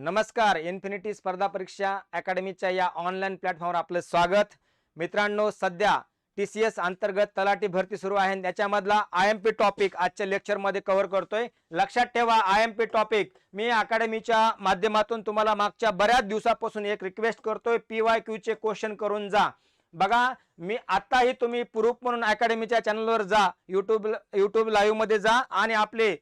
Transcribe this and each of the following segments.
नमस्कार. इन्फिनिटी स्पर्धा परीक्षा अकॅडमीच्या या ऑनलाईन प्लॅटफॉर्मवर आपलं स्वागत. मित्रांनो, सध्या TCS अंतर्गत तलाठी भरती सुरू आहे. त्याच्यामधला IMP टॉपिक आजच्या लेक्चरमध्ये कव्हर करतोय. लक्षात ठेवा, IMP टॉपिक मी अकॅडमीच्या माध्यमातून तुम्हाला मागच्या बऱ्याच दिवसापासून एक रिक्वेस्ट करतोय, PYQ चे क्वेश्चन करून जा. बघा, मी आताही तुम्ही प्रूफ म्हणून अकॅडमीच्या चॅनलवर जा, यूट्यूब लाईव्ह मध्ये जा आणि आपले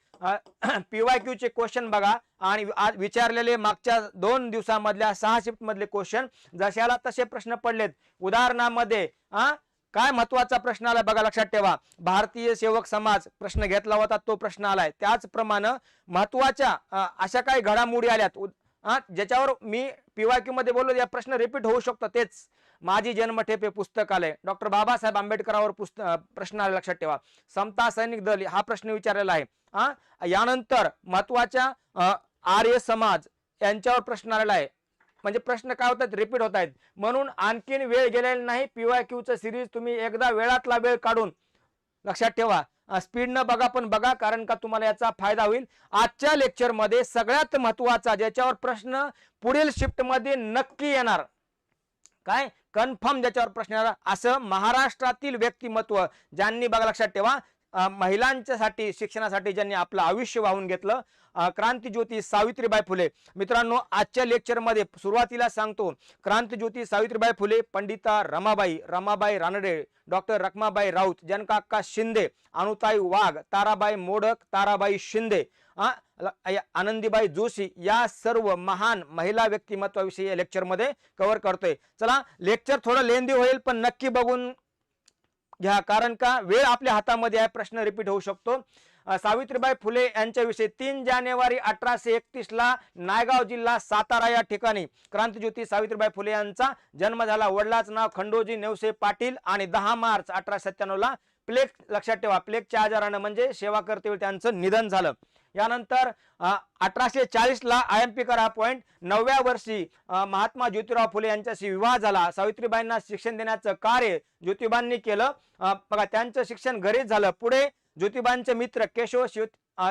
PYQ चे क्वेश्चन बघा आणि आज विचारलेले मागच्या 2 दिवसांमधल्या 6 शिफ्ट मधले क्वेश्चन जशाला तसे प्रश्न पडलेत. उदाहरणामध्ये काय महत्वाचा प्रश्न आला बघा, लक्षात ठेवा. भारतीय सेवक समाज प्रश्न घेतला होता, तो प्रश्न आलाय. त्याचप्रमाणे महत्वाच्या अशा काही घडामोडी आल्यात ज्याच्यावर मी PYQ मध्ये बोललो, या प्रश्न रिपीट होऊ शकतो. तेच माझी जन्मठेप हे पुस्तक आलंय. डॉक्टर बाबासाहेब आंबेडकरांवर प्रश्न आला, लक्षात ठेवा. समता सैनिक दल हा प्रश्न विचारलेला आहे. यानंतर महत्वाच्या आर्य समाज यांच्यावर प्रश्न आलेला आहे. म्हणजे प्रश्न काय होतात, रिपीट होत आहेत. म्हणून आणखीन वेळ गेलेला नाही. PYQ चं सिरीज तुम्ही एकदा वेळातला वेळ काढून, लक्षात ठेवा, स्पीडनं बघा, पण बघा, कारण का तुम्हाला याचा फायदा होईल. आजच्या लेक्चर मध्ये सगळ्यात महत्वाचा ज्याच्यावर प्रश्न पुढील शिफ्ट मध्ये नक्की येणार, काय कन्फर्म ज्याच्यावर प्रश्न येणार, असं महाराष्ट्रातील व्यक्तिमत्व ज्यांनी, बघा लक्षात ठेवा, महिलांच्यासाठी शिक्षणासाठी ज्यांनी आपलं आयुष्य वाहून घेतलं, क्रांतिज्योती सावित्रीबाई फुले. मित्रांनो, आजच्या लेक्चर मध्ये सुरुवातीला सांगतो, क्रांतिज्योती सावित्रीबाई फुले, पंडिता रमाबाई रानडे, डॉक्टर रखमाबाई राऊत, जनकाका शिंदे, अनुताई वाघ, ताराबाई मोडक, ताराबाई शिंदे, आनंदीबाई जोशी, या सर्व महान महिला व्यक्तिमत्वाविषयी या लेक्चर मध्ये कव्हर करतोय. चला, लेक्चर थोडं लेंदी होईल, पण नक्की बघून घ्या, कारण का वेळ आपल्या हातामध्ये आहे. प्रश्न रिपीट होऊ शकतो. सावित्रीबाई फुले यांच्याविषयी 3 जानेवारी 1831 ला नायगाव जिल्हा सातारा या ठिकाणी क्रांतिज्योती सावित्रीबाई फुले यांचा जन्म झाला. वडिलांचं नाव खंडोजी नेवसे पाटील आणि 10 मार्च 1897 ला प्लेग, लक्षात ठेवा, प्लेगच्या आजारानं म्हणजे सेवा करते त्यांचं निधन झालं. यानंतर 1840 ला IMP करा पॉइंट, 9व्या वर्षी महात्मा ज्योतिराव फुले यांच्याशी विवाह झाला. सावित्रीबाईंना शिक्षण देण्याचं कार्य ज्योतिबांनी केलं. बघा, त्यांचं शिक्षण घरीच झालं. पुढे ज्योतिबांचे मित्र केशव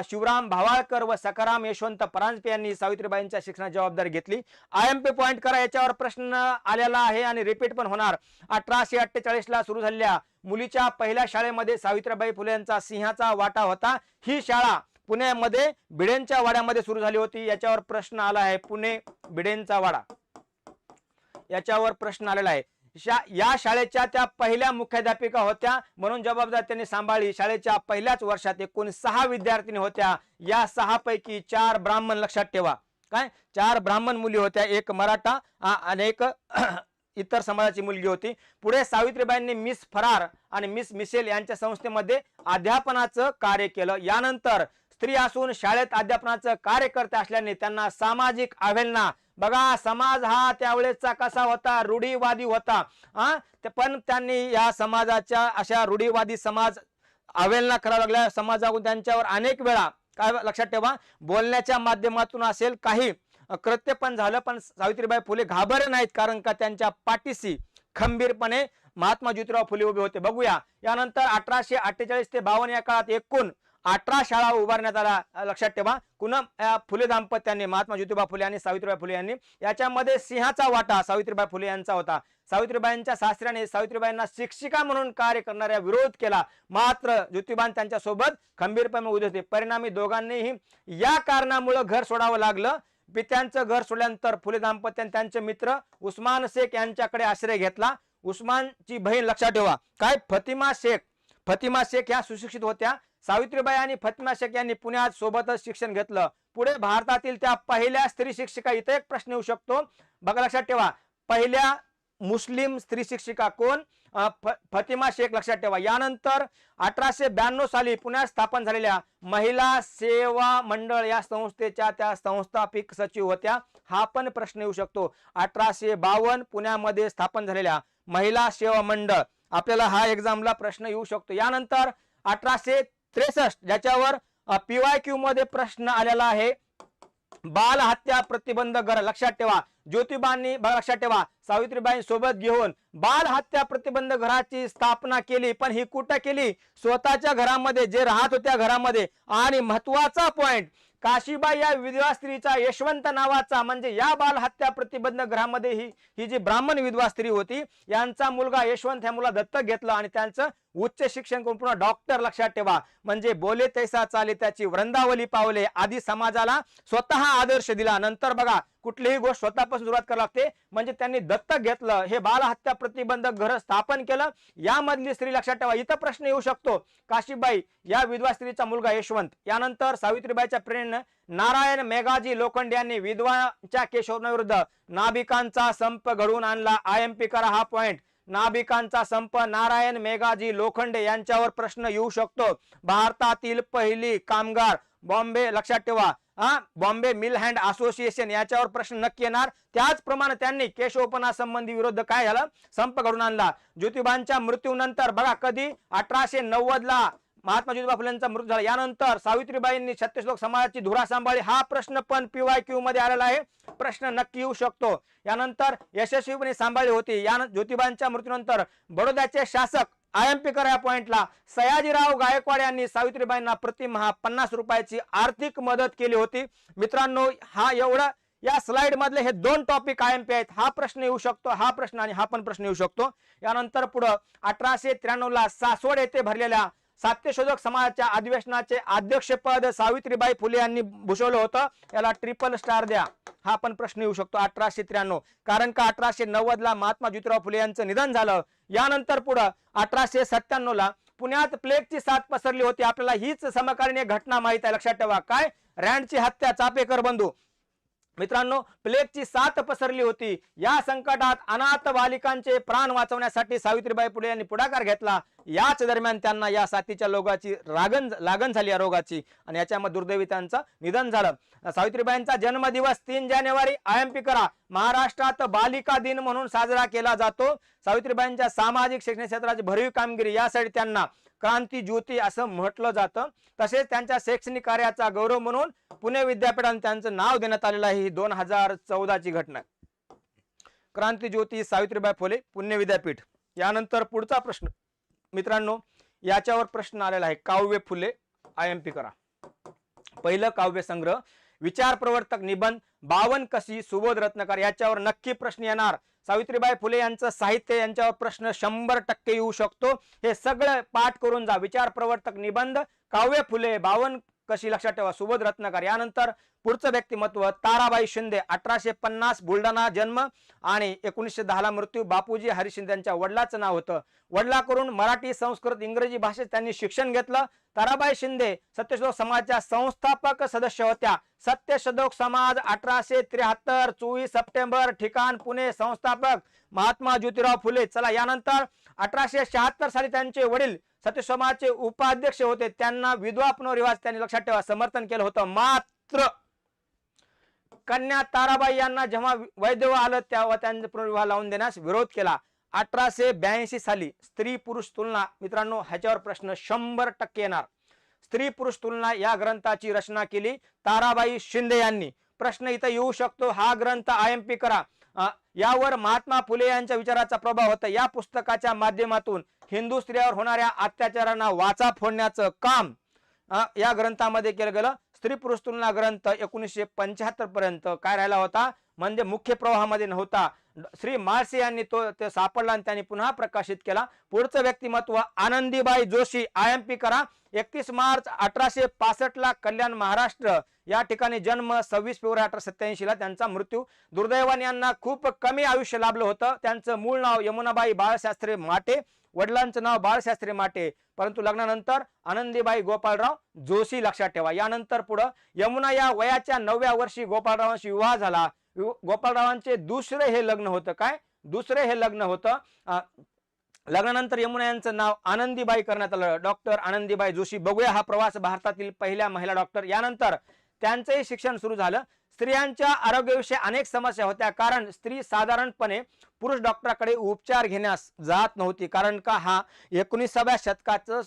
शिवराम भावाळकर व सखाराम यशवंत परांजपे यांनी सावित्रीबाईंच्या शिक्षणाची जबाबदारी घेतली. IMP पॉइंट करा, याच्यावर प्रश्न आलेला आहे आणि रिपीट पण होणार. 1848 ला सुरू झालेल्या मुलीच्या पहिल्या शाळेमध्ये सावित्रीबाई फुले यांचा सिंहाचा वाटा होता. ही शाळा पुण्यामध्ये भिडेंच्या वाड्यामध्ये सुरू झाली होती. याच्यावर प्रश्न आला आहे, पुणे भिडेंचा वाडा, याच्यावर प्रश्न आलेला आहे. या शाळेच्या त्या पहिल्या मुख्याध्यापिका होत्या, म्हणून जबाबदारी त्यांनी सांभाळली. शाळेच्या पहिल्याच वर्षात एकूण 6 विद्यार्थिनी होत्या. या 6 पैकी 4 ब्राह्मण, लक्षात ठेवा, काय 4 ब्राह्मण मुली होत्या, 1 मराठा आणि 1 इतर समाजाची मुलगी होती. पुढे सावित्रीबाईंनी मिस फरार आणि मिस मिशेल यांच्या संस्थेमध्ये अध्यापनाचं कार्य केलं. यानंतर स्त्री असून शाळेत अध्यापनाचं कार्य करते असल्याने त्यांना सामाजिक अवहेलना, बघा, समाज हा त्यावेळेसचा कसा होता, रूढीवादी होता. पण त्यांनी या समाजाच्या अशा रूढीवादी समाज अवहेलना करावं लागल्या. समाजाकडून त्यांच्यावर अनेक वेळा, काय लक्षात ठेवा, बोलण्याच्या माध्यमातून असेल, काही कृत्य पण झालं. पण सावित्रीबाई फुले घाबरले नाहीत, कारण का त्यांच्या पाठीशी खंबीरपणे महात्मा ज्योतिराव फुले उभे होते. बघूया, यानंतर 1848 ते 52 या काळात एकूण 18 शाळा उभारण्यात आल्या. लक्षात ठेवा, पुन्हा फुले दाम्पत्यांनी, महात्मा ज्योतिबा फुले आणि सावित्रीबाई फुले यांनी, याच्यामध्ये सिंहाचा वाटा सावित्रीबाई फुले यांचा होता. सावित्रीबाईंच्या सासऱ्याने सावित्रीबाईंना शिक्षिका म्हणून कार्य करणाऱ्या विरोध केला, मात्र ज्योतिबा त्यांच्या सोबत खंबीरपणे उभे होते. परिणामी दोघांनीही या कारणामुळे घर सोडावं लागलं. पित्यांचं घर सोडल्यानंतर फुले दाम्पत्याने त्यांचे मित्र उस्मान शेख यांच्याकडे आश्रय घेतला. उस्मानची बहीण, लक्षात ठेवा, काय फतिमा शेख ह्या सुशिक्षित होत्या. सावित्रीबाई आणि फतिमा शेख यांनी पुण्यात सोबतच शिक्षण घेतलं. पुढे भारतातील त्या पहिल्या स्त्री शिक्षिका, इथे एक प्रश्न येऊ शकतो, बघा लक्षात ठेवा, पहिल्या मुस्लिम स्त्री शिक्षिका कोण, फतिमा शेख, लक्षात ठेवा. यानंतर 1892 साली पुण्यात स्थापन झालेल्या महिला सेवा मंडळ या संस्थेच्या त्या संस्थापक सचिव होत्या. हा पण प्रश्न येऊ शकतो. 1852 पुण्यामध्ये स्थापन झालेल्या महिला सेवा मंडळ, आपल्याला हा एक्झामला प्रश्न येऊ शकतो. यानंतर 1863, ज्याच्यावर PYQ मध्ये प्रश्न आलेला आहे, बाल हत्या प्रतिबंध घर, लक्षात ठेवा. ज्योतिबांनी, लक्षात ठेवा, सावित्रीबाई सोबत घेऊन बाल हत्या प्रतिबंध घराची स्थापना केली. पण ही कुठं केली, स्वतःच्या घरामध्ये, जे राहत होत्या घरामध्ये. आणि महत्वाचा पॉइंट, काशीबाई या विधवा स्त्रीचा यशवंत नावाचा म्हणजे या बाल हत्या प्रतिबंधक गृहामध्ये ही जी ब्राह्मण विधवा स्त्री होती यांचा मुलगा यशवंत ह्या मुला दत्तक घेतलं आणि त्यांचं उच्च शिक्षण करून पुन्हा डॉक्टर, लक्षात ठेवा. म्हणजे बोले तैसा चाले त्याची वृंदावली पावले. आधी समाजाला स्वतः आदर्श दिला, नंतर बघा कुठलीही गोष्ट स्वतःपासून सुरुवात करावी लागते. म्हणजे त्यांनी दत्तक घेतलं, हे बाल हत्या प्रतिबंधक घर स्थापन केलं. यामधली स्त्री, लक्षात ठेवा. इथं प्रश्न येऊ शकतो, काशीबाई या विधवा स्त्रीचा मुलगा यशवंत. यानंतर सावित्रीबाईच्या प्रेरणेने नारायण मेघाजी लोखंडे यांनी विधवांच्या केशवविरुद्ध नाभिकांचा संप घडवून आणला. IMP करा हा पॉइंट. नाभिकांचा संप नारायण मेघाजी लोखंडे यांच्यावर प्रश्न येऊ शकतो. भारतातील पहिली कामगार बॉम्बे, लक्षात ठेवा, बॉम्बे मिल हँड असोसिएशन याच्यावर प्रश्न नक्की येणार. त्याचप्रमाणे त्यांनी केशवपणा संबंधी विरुद्ध काय झालं, संप घडून आणला. ज्योतिबांच्या मृत्यूनंतर बघा कधी 1890 ला महात्मा ज्योतिबा फुलेंचा मृत्यू झाला. यानंतर सावित्रीबाईंनी सत्यशोधक समाजाची धुरा सांभाळली. हा प्रश्न पण PYQ मध्ये आलेला आहे, प्रश्न नक्की येऊ शकतो. यानंतर यशस्वीपणे सांभाळली होती. ज्योतिबांच्या मृत्यूनंतर बडोद्याचे शासक IMP करा या पॉइंटला सयाजीराव गायकवाड यांनी सावित्रीबाईंना प्रतिमहा 50 रुपयाची आर्थिक मदत केली होती. मित्रांनो, हा एवढा या स्लाइड मधले हे 2 टॉपिक IMP आहेत. हा प्रश्न येऊ शकतो, हा प्रश्न आणि हा पण प्रश्न येऊ शकतो. यानंतर पुढे 1893 ला सासवड येथे भरलेल्या सत्यशोधक समाजाच्या अधिवेशनाचे अध्यक्षपद सावित्रीबाई फुले यांनी भूषवलं होतं. याला ट्रिपल स्टार द्या, हा पण प्रश्न येऊ शकतो. 1893, कारण का 1890 ला महात्मा ज्योतिराव फुले यांचं निधन झालं. यानंतर पुढे 1897 ला पुण्यात प्लेगची साथ पसरली होती. आपल्याला हीच समकालीन एक घटना माहित आहे, लक्षात ठेवा. काय, रँडची हत्या, चापेकर बंधू. मित्रांनो, प्लेगची साथ पसरली होती. या संकटात अनाथ बालिकांचे प्राण वाचवण्यासाठी सावित्रीबाई फुले यांनी पुढाकार घेतला. याच दरम्यान त्यांना या साथीच्या रोगाची लागण झाली, या रोगाची, आणि याच्यामध्ये दुर्दैवी त्यांचं निधन झालं. सावित्रीबाईंचा जन्मदिवस 3 जानेवारी IMP करा महाराष्ट्रात बालिका दिन म्हणून साजरा केला जातो. सावित्रीबाईंच्या सामाजिक शैक्षणिक क्षेत्राची भरीव कामगिरी यासाठी त्यांना क्रांती ज्योती असं म्हटलं जातं. तसेच त्यांच्या शैक्षणिक कार्याचा गौरव म्हणून पुणे विद्यापीठाने त्यांचं नाव देण्यात आलेलं आहे. ही 2014 ची घटना. क्रांती ज्योती सावित्रीबाई फुले पुणे विद्यापीठ. यानंतर पुढचा प्रश्न मित्रांनो, याच्यावर प्रश्न आलेला आहे, काव्य फुले. IMP करा. पहिलं काव्य संग्रह विचार प्रवर्तक निबंध 52 कशी सुबोध रत्नकर याच्यावर नक्की प्रश्न येणार. सावित्रीबाई फुले यांचं साहित्य यांच्यावर प्रश्न 100% येऊ शकतो. हे सगळं पाठ करून जा. विचार प्रवर्तक निबंध, काव्य फुले, 52 कशी, लक्षात ठेवा, सुबोध रत्नकर. यानंतर पुढचं व्यक्तिमत्व ताराबाई शिंदे. 1850 बुलढाणा जन्म आणि 1910 ला मृत्यू. बापूजी हरी शिंदे यांच्या वडिलाचं नाव होतं. वडिलाकडून मराठी, संस्कृत, इंग्रजी भाषेत त्यांनी शिक्षण घेतलं. ताराबाई शिंदे सत्यशोधक समाजाच्या संस्थापक सदस्य होत्या. सत्यशोधक समाज 1873, 24 सप्टेंबर, ठिकाण पुणे. संस्थापक महात्मा ज्योतिराव फुले. चला, यानंतर 1876 साली त्यांचे वडील सत्यशोधक समाजाचे उपाध्यक्ष होते. त्यांना विधवा पुनर्विवाह त्यांनी, लक्षात ठेवा, समर्थन केलं होतं. मात्र कन्या ताराबाई यांना जेव्हा वैधव्य आलं तेव्हा त्यांनी पुनर्विवाह लावून देण्यास विरोध केला. 1882 साली स्त्री पुरुष तुलना. मित्रांनो, ह्याच्यावर प्रश्न 100% येणार. स्त्री पुरुष तुलना या ग्रंथाची रचना केली ताराबाई शिंदे यांनी. प्रश्न इथं येऊ शकतो, हा ग्रंथ IMP करा. यावर महात्मा फुले यांच्या विचाराचा प्रभाव होता. या पुस्तकाच्या माध्यमातून हिंदू स्त्रियांवर होणाऱ्या अत्याचारांना वाचा फोडण्याचं काम या ग्रंथामध्ये केलं गेलं. स्त्री पुरुष तुलना ग्रंथ 1975 पर्यंत काय राहिला होता, म्हणजे मुख्य प्रवाहामध्ये नव्हता. श्री माळसे यांनी तो सापडला आणि त्यांनी पुन्हा प्रकाशित केला. पुढचं व्यक्तिमत्व आनंदीबाई जोशी. IMP करा. 31 मार्च 1865 ला कल्याण महाराष्ट्र या ठिकाणी जन्म. 26 फेब्रुवारी 1887 ला त्यांचा मृत्यू. दुर्दैवाने यांना खूप कमी आयुष्य लाभलं होतं. त्यांचं मूळ नाव यमुनाबाई बाळशास्त्री माटे, वडिलांचं नाव बाळशास्त्री माटे, परंतु लग्नानंतर आनंदीबाई गोपाळराव जोशी, लक्षात ठेवा. यानंतर पुढे यमुना या वयाच्या 9व्या वर्षी गोपाळरावांशी विवाह झाला. गोपाळरावांचे दुसरे हे लग्न होतं. काय, दुसरे हे लग्न होतं. लग्नानंतर यमुना यांचं नाव आनंदीबाई करण्यात आलं. डॉक्टर आनंदीबाई जोशी. बघूया हा प्रवास भारतातील पहिल्या महिला डॉक्टर. यानंतर त्यांचंही शिक्षण सुरू झालं. स्त्रियांच्या आरोग्याविषयी अनेक समस्या होत्या, कारण स्त्री साधारणपणे पुरुष डॉक्टरांकडे उपचार घेण्यास जात नव्हती, कारण का हा 19व्या शतकाचं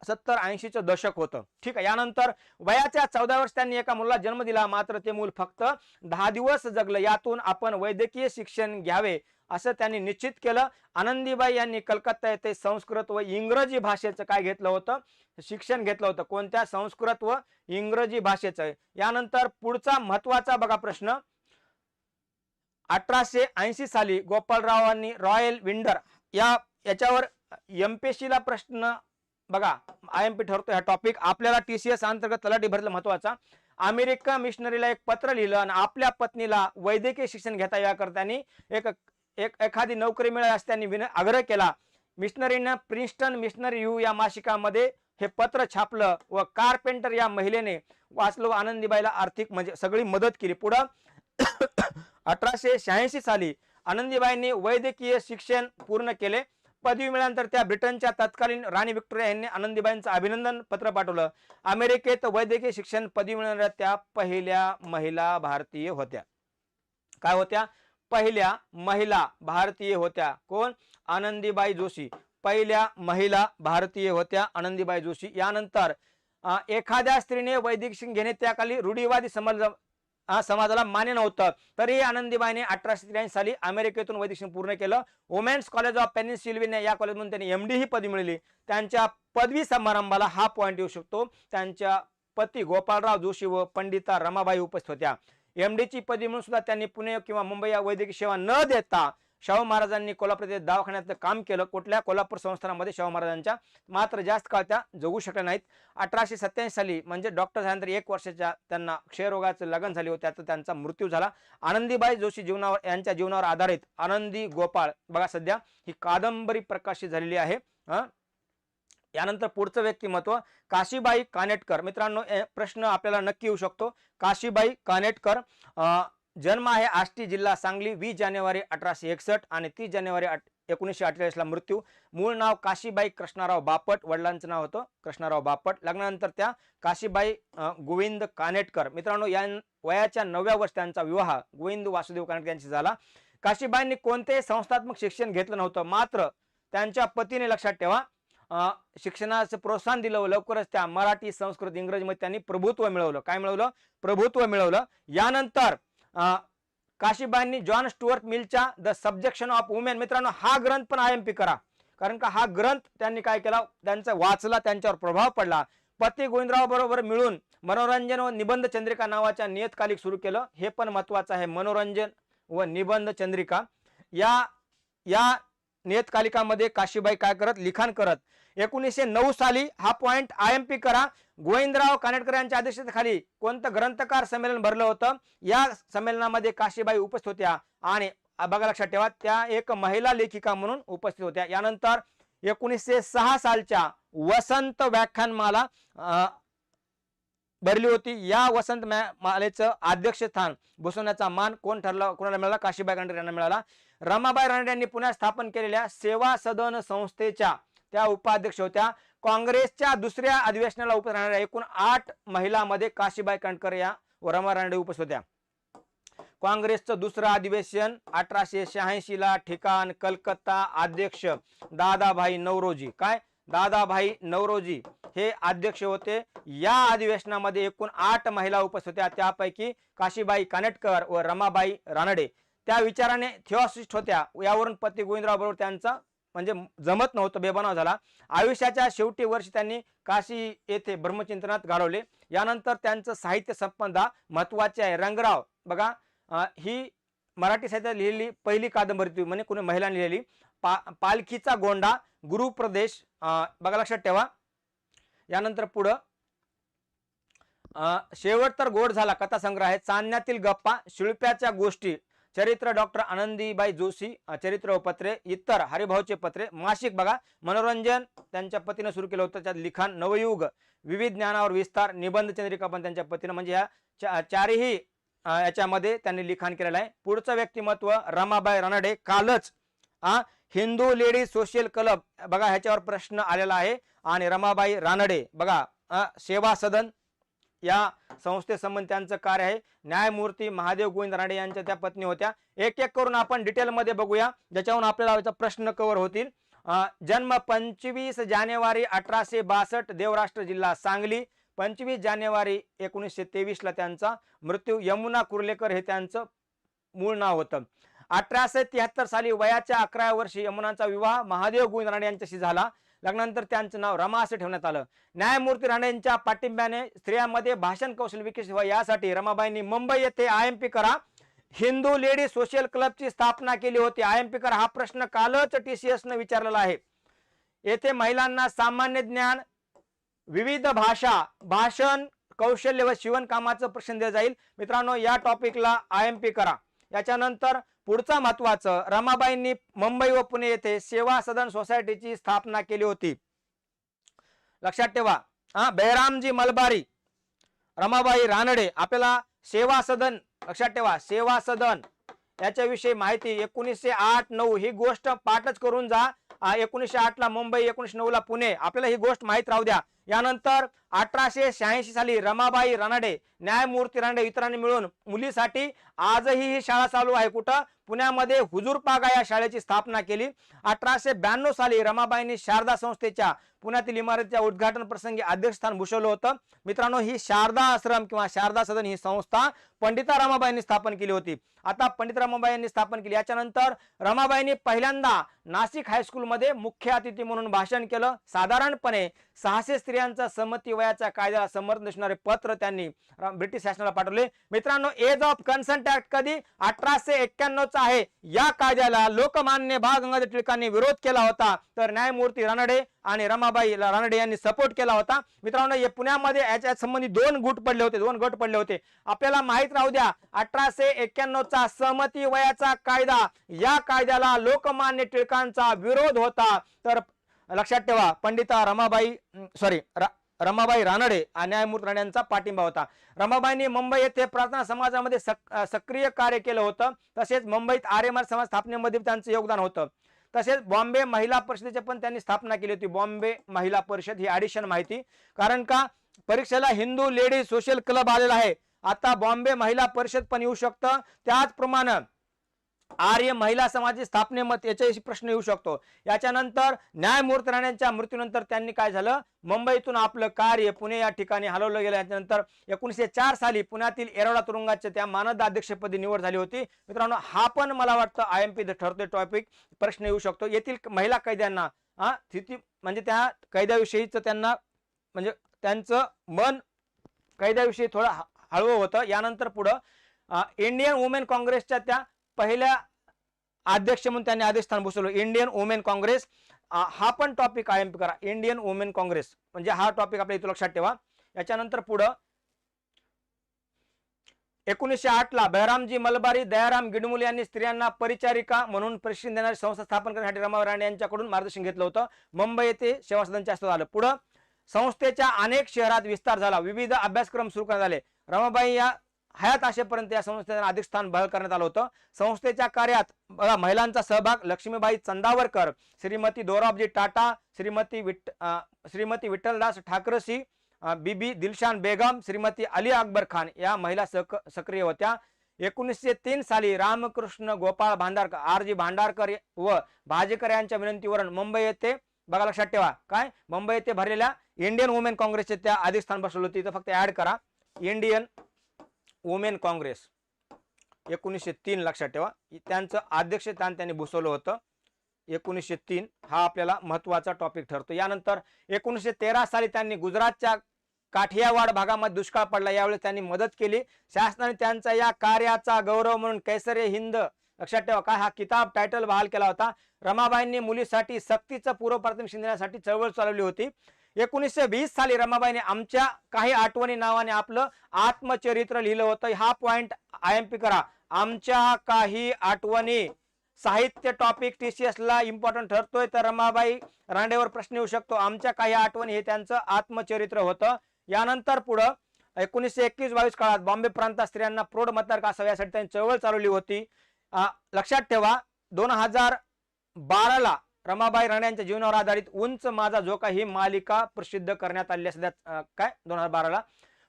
70-80चं दशक होतं. ठीक आहे. यानंतर वयाच्या 14 वर्ष त्यांनी एका मुलाला जन्म दिला. मात्र ते मूल फक्त 10 दिवस जगलं. यातून आपण वैद्यकीय शिक्षण घ्यावे असं त्यांनी निश्चित केलं. आनंदीबाई यांनी कलकत्ता येथे संस्कृत व इंग्रजी भाषेचं काय घेतलं होतं, शिक्षण घेतलं होतं. कोणत्या? संस्कृत व इंग्रजी भाषेचं. यानंतर पुढचा महत्वाचा बघा प्रश्न, 1880 साली गोपालरावांनी रॉयल विंडर याच्यावर MPSC ला प्रश्न बघा, IMP ठरतो हा टॉपिक आपल्याला. TCS अंतर्गत तलाठी भरतीला महत्वाचा. अमेरिका मिशनरीला एक पत्र लिहिलं आणि आपल्या पत्नीला वैद्यकीय शिक्षण घेता याकरता त्यांनी एखादी नोकरी मिळावी असं त्यांनी आग्रह केला. मिशनरीनं प्रिन्स्टन मिशनरी यू या मासिकामध्ये हे पत्र छापलं व कारपेंटर या महिलेने वाचलं व आनंदीबाईला आर्थिक म्हणजे सगळी मदत केली. पुढं 1886 साली आनंदीबाईंनी वैद्यकीय शिक्षण पूर्ण केले. पदवी मिळाल्यानंतर त्या ब्रिटनच्या तत्कालीन राणी व्हिक्टोरिया यांनी आनंदीबाईंचं अभिनंदन पत्र पाठवलं. अमेरिकेत वैद्यकीय शिक्षण पदवी मिळवणाऱ्या त्या पहिल्या महिला भारतीय होत्या. काय होत्या? पहिल्या महिला भारतीय होत्या. कोण? आनंदीबाई जोशी. पहिल्या महिला भारतीय होत्या आनंदीबाई जोशी. यानंतर एखाद्या स्त्रीने वैदिक शिक्षण घेणे त्या काली रूढीवादी समाजाला मान्य नव्हतं, तरी आनंदीबाईने 1883 साली अमेरिकेतून वैदिक शिक्षण पूर्ण केलं. वुमेन्स कॉलेज ऑफ पेनिसिल्व्हेनिया या कॉलेजमधून त्यांनी MD ही पदवी मिळवली. त्यांच्या पदवी समारंभाला हा पॉइंट येऊ शकतो. त्यांच्या पती गोपालराव जोशी व पंडिता रमाबाई उपस्थित होत्या. MD ची पदवी म्हणून सुद्धा त्यांनी पुणे किंवा मुंबई या वैद्यकीय सेवा न देता शाहू महाराजांनी कोल्हापूर येथे दवाखान्यात काम केलं. कुठल्या? कोल्हापूर संस्थानामध्ये शाहू महाराजांच्या. मात्र जास्त काळ त्या जगू शकल्या नाहीत. 1887 साली म्हणजे डॉक्टर झाल्यानंतर 1 वर्षाच्या त्यांना क्षयरोगाचं लागण झाली होती. त्यात त्यांचा मृत्यू झाला. आनंदीबाई जोशी यांच्या जीवनावर आधारित आनंदी गोपाळ बघा सध्या ही कादंबरी प्रकाशित झालेली आहे. यानंतर पुढचं व्यक्तिमत्व काशीबाई कानेटकर. मित्रांनो प्रश्न आपल्याला नक्की येऊ शकतो. काशीबाई कानेटकर जन्म आहे आष्टी जिल्हा सांगली 20 जानेवारी 1861 आणि 30 जानेवारी 1948 ला मृत्यू. मूळ नाव काशीबाई कृष्णाराव बापट, वडिलांचं नाव होतं कृष्णाराव बापट. लग्नानंतर त्या काशीबाई गोविंद कानेटकर. मित्रांनो या वयाच्या 9व्या वर्षी त्यांचा विवाह गोविंद वासुदेव कानेटकर यांची झाला. काशीबाईंनी कोणतेही संस्थात्मक शिक्षण घेतलं नव्हतं, मात्र त्यांच्या पतीने लक्षात ठेवा शिक्षणाचं प्रोत्साहन दिलं. लवकरच त्या मराठी संस्कृत इंग्रजीमध्ये त्यांनी प्रभुत्व मिळवलं. काय मिळवलं? प्रभुत्व मिळवलं. यानंतर काशीबाईंनी जॉन स्टुअर्ट मिलच्या द सब्जेक्शन ऑफ वुमेन. मित्रांनो हा ग्रंथ पण IMP करा, कारण का हा ग्रंथ त्यांनी काय केला, त्यांचा वाचला, त्यांच्यावर प्रभाव पडला. पती गोविंदराव बरोबर मिळून मनोरंजन व निबंध चंद्रिका नावाच्या नियतकालिक सुरू केलं. हे पण महत्वाचं आहे. मनोरंजन व निबंध चंद्रिका या नियतकालिकामध्ये काशीबाई काय करत? लिखाण करत. 1909 साली हा पॉइंट IMP करा. गोविंदराव कानेटकर यांच्या अध्यक्षतेखाली कोणतं ग्रंथकार संमेलन भरलं होतं? या संमेलनामध्ये काशीबाई उपस्थित होत्या आणि बघा लक्षात ठेवा त्या एक महिला लेखिका म्हणून उपस्थित होत्या. यानंतर 1906 सालच्या वसंत व्याख्यानमाला भरली होती. या वसंत मालेचं अध्यक्षस्थान बसवण्याचा मान कोणाला मिळाला? काशीबाई कानेटकर यांना मिळाला. रमाबाई रानडे यांनी पुण्यात स्थापन केलेल्या सेवा सदन संस्थेच्या त्या उपाध्यक्ष होत्या. काँग्रेसच्या दुसऱ्या अधिवेशनाला उपस्थित राहणाऱ्या एकूण 8 महिलांमध्ये काशीबाई कानेटकर या व रमा रानडे उपस्थित होत्या. काँग्रेसचं दुसरं अधिवेशन 1886 ला, ठिकाण कलकत्ता, अध्यक्ष दादाभाई नौरोजी. काय? दादाभाई नौरोजी हे अध्यक्ष होते. या अधिवेशनामध्ये एकूण 8 महिला उपस्थित होत्या. त्यापैकी काशीबाई कानेटकर व रमाबाई रानडे त्या विचाराने थिओसॉफिस्ट होत्या. यावरून पती गोविंदराव बरोबर त्यांचा म्हणजे जमत नव्हतं, बेबनाव झाला. आयुष्याच्या शेवटी वर्षी त्यांनी काशी येथे ब्रह्मचिंतनात घालवले. यानंतर त्यांचं साहित्य संपदा महत्वाचे आहे. रंगराव बघा ही मराठी साहित्यात लिहिलेली पहिली कादंबरी म्हणजे कोणी महिलांनी लिहिलेली. पालखीचा गोंडा, गुरुप्रदेश बघा लक्षात ठेवा. यानंतर पुढं शेवट तर गोड झाला कथासंग्रह आहे. चांदण्यातील गप्पा, शिळप्याच्या गोष्टी, चरित्र डॉक्टर आनंदीबाई जोशी, चरित्र व पत्रे, इतर हरिभाऊचे पत्रे, मासिक बघा मनोरंजन त्यांच्या पतीने सुरू केलं होतं. त्यात लिखाण नवयुग, विविध ज्ञानावर विस्तार, निबंध चंद्रिका पण त्यांच्या पतीने. म्हणजे या चारही याच्यामध्ये त्यांनी लिखाण केलेलं आहे. पुढचं व्यक्तिमत्व रमाबाई रानडे. कालच हिंदू लेडीज सोशल क्लब बघा ह्याच्यावर प्रश्न आलेला आहे. आणि रमाबाई रानडे बघा सेवा सदन या संस्थेसंबंधी त्यांचं कार्य आहे. न्यायमूर्ती महादेव गोविंद रानडे यांच्या त्या पत्नी होत्या. एक एक करून आपण डिटेलमध्ये बघूया, ज्याच्यावरून आपल्याला प्रश्न कव्हर होतील. जन्म 25 जानेवारी 1862 देवराष्ट्र जिल्हा सांगली. 25 जानेवारी 1923 ला त्यांचा मृत्यू. यमुना कुर्लेकर हे त्यांचं मूळ नाव होतं. 1873 साली वयाच्या 11व्या वर्षी यमुनाचा विवाह महादेव गोविंद रानडे यांच्याशी झाला. लग्नानंतर त्यांचं नाव रमा असे ठेवण्यात आलं. न्यायमूर्ती राणेंच्या पाठिंब्याने स्त्रियांमध्ये भाषण कौशल्य विकसित व्हावे यासाठी रमाबाईंनी मुंबई येथे IMP करा हिंदू लेडी सोशल क्लबची स्थापना केली होती. IMP करा हा प्रश्न कालच TCS ने विचारलेला आहे. येथे महिलांना सामान्य ज्ञान, विविध भाषा, भाषण कौशल्य व शिवणकामाचं प्रशिक्षण दिलं जाईल. मित्रांनो, या टॉपिकला IMP करा. याच्यानंतर पुढचा महत्वाचं, रमाबाईंनी मुंबई व पुणे येथे सेवा सदन सोसायटीची स्थापना केली होती. लक्षात ठेवा. बेहरामजी मलबारी, रमाबाई रानडे. आपल्याला सेवा सदन लक्षात ठेवा, सेवा सदन याच्याविषयी माहिती 1908-9 ही गोष्ट पाठच करून जा. 1908 ला मुंबई, 1909 ला पुणे, आपल्याला ही गोष्ट माहित राहू द्या. यानंतर 1886 साली रमाबाई रानडे, न्यायमूर्ती रानडे इतरांनी मिळून मुलीसाठी आजही ही शाळा चालू आहे. कुठं? पुण्यामध्ये हुजूरपागा या शाळेची स्थापना केली. 1892 साली रमाबाईंनी शारदा संस्थेच्या पुण्यातील इमारतीच्या उद्घाटन प्रसंगी अध्यक्षस्थान भूषवलं होतं. मित्रांनो, ही शारदा आश्रम किंवा शारदा सदन ही संस्था पंडिता रमाबाईंनी स्थापन केली होती. आता पंडित रमाबाईंनी स्थापन केली. याच्यानंतर रमाबाईंनी पहिल्यांदा नाशिक हायस्कूल मध्ये मुख्य अतिथी म्हणून भाषण केलं. साधारणपणे 600 स्त्रियांचा संमती वयाच्या कायद्याला समर्थन देणारे पत्र त्यांनी ब्रिटिश शासनाला पाठवले. मित्रांनो, एज ऑफ कन्सेंट ऍक्ट कधी? 1891 चा आहे. या कायद्याला लोकमान्य बाळ गंगाधर टिळकांनी विरोध केला होता, तर न्यायमूर्ती रानडे आणि रमाबाई रानडे यांनी सपोर्ट केला होता. मित्रांनो, हे पुण्यामध्ये याच्या संबंधी दोन गट पडले होते. आपल्याला माहित राहू द्या, 1891 चा सहमती वयाचा कायदा, या कायद्याला लोकमान्य टिळकांचा विरोध होता. तर लक्षात ठेवा, पंडिता रमाबाई रानडे आणि न्यायमूर्ती रानडे यांचा पाठिंबा होता. रमाबाईंनी मुंबई येथे प्रार्थना समाजामध्ये सक्रिय कार्य केलं होतं. तसेच मुंबईत आर्यमान समाज स्थापनेमध्ये त्यांचं योगदान होतं. तसेच बॉम्बे महिला परिषदेची पण त्यांनी स्थापना केली होती. बॉम्बे महिला परिषद ही ॲडिशन माहिती, कारण का परीक्षेला हिंदू लेडी सोशल क्लब आलेला आहे. आता बॉम्बे महिला परिषद पण येऊ शकतं. त्याचप्रमाणे आर्य महिला समाजाची स्थापनेमध्ये याच्याविषयी प्रश्न येऊ शकतो. याच्यानंतर न्यायमूर्ती राणेंच्या मृत्यूनंतर त्यांनी काय झालं, मुंबईतून आपलं कार्य पुणे या ठिकाणी हलवलं गेलं. याच्यानंतर 1904 साली पुण्यातील येरवडा तुरुंगाच्या त्या मानद अध्यक्षपदी निवड झाली होती. मित्रांनो, हा पण मला वाटतं IMP ठरतोय टॉपिक, प्रश्न येऊ शकतो. येथील महिला कैद्यांना स्थिती म्हणजे त्या कैद्याविषयीच त्यांना म्हणजे त्यांचं मन कैद्याविषयी थोडं हळवं होतं. यानंतर पुढं इंडियन वुमेन काँग्रेसच्या त्या पहिल्या अध्यक्ष म्हणून त्यांनी अध्यक्षस्थान भूषवलं. इंडियन वुमेन काँग्रेस हा पण टॉपिक IMP करा. इंडियन वुमेन काँग्रेस म्हणजे हा टॉपिक आपल्या इथं लक्षात ठेवा. याच्यानंतर पुढं 1908 ला बेहरामजी मलबारी, दयाराम गिडमुले यांनी स्त्रियांना परिचारिका म्हणून प्रशिक्षण देणारी संस्था स्थापन करण्यासाठी रमाबाई रानडे यांच्याकडून मार्गदर्शन घेतलं होतं. मुंबई येथे सेवा सदनचे अस्तित्व झालं. पुढं संस्थेच्या अनेक शहरात विस्तार झाला. विविध अभ्यासक्रम सुरू करण्यात आले. रमाबाई या हयात असेपर्यंत या संस्थेचं अधिष्ठान बहाल करण्यात आलं होतं. संस्थेच्या कार्यात महिलांचा सहभाग लक्ष्मीबाई चंदावरकर, श्रीमती दोराबजी टाटा, श्रीमती विठ्ठलदास ठाकरसी, बीबी दिलशान बेगम, श्रीमती अली अकबर खान या महिला सक्रिय होत्या. 1903 साली रामकृष्ण गोपाळ भांडारकर, RG भांडारकर व भाजेकर यांच्या विनंतीवरून मुंबई येथे बघा, लक्षात ठेवा काय, मुंबई येथे भरलेल्या इंडियन वुमेन काँग्रेसचे त्या अधिष्ठान बसवलं होतं. फक्त ऍड करा इंडियन वुमेन काँग्रेस 1903 लक्षात ठेवा. त्यांचं अध्यक्षस्थान त्यांनी भूषवलं होतं 1903. हा आपल्याला महत्वाचा टॉपिक ठरतो. यानंतर 1913 साली त्यांनी गुजरातच्या काठियावाड भागामध्ये दुष्काळ पडला. यावेळी त्यांनी मदत केली. शासनाने त्यांचा या कार्याचा गौरव म्हणून कैसरे हिंद लक्षात ठेवा काय हा किताब टायटल बहाल केला होता. रमाबाईंनी मुलीसाठी सक्तीचं पूर्व प्राथमिक देण्यासाठी चळवळ चालवली होती. 1920 साली रमाबाईने आमच्या काही आठवणी नावाने आपलं आत्मचरित्र लिहिलं होतं. हा पॉइंट IMP करा. आमच्या काही आठवणी साहित्य टॉपिक TCS ला इम्पॉर्टंट ठरतोय. तर रमाबाई रानडेवर प्रश्न येऊ शकतो. आमच्या काही आठवणी हे त्यांचं आत्मचरित्र होतं. यानंतर पुढं 1921-22 काळात बॉम्बे प्रांतात स्त्रियांना प्रौढ मतदार असावे यासाठी त्यांनी चळवळ चालवली होती. लक्षात ठेवा 2012 ला रमाबाई रानडे यांच्या जीवनावर आधारित उंच माझा झोका ही मालिका प्रसिद्ध करण्यात आली सध्या काय 2012 ला.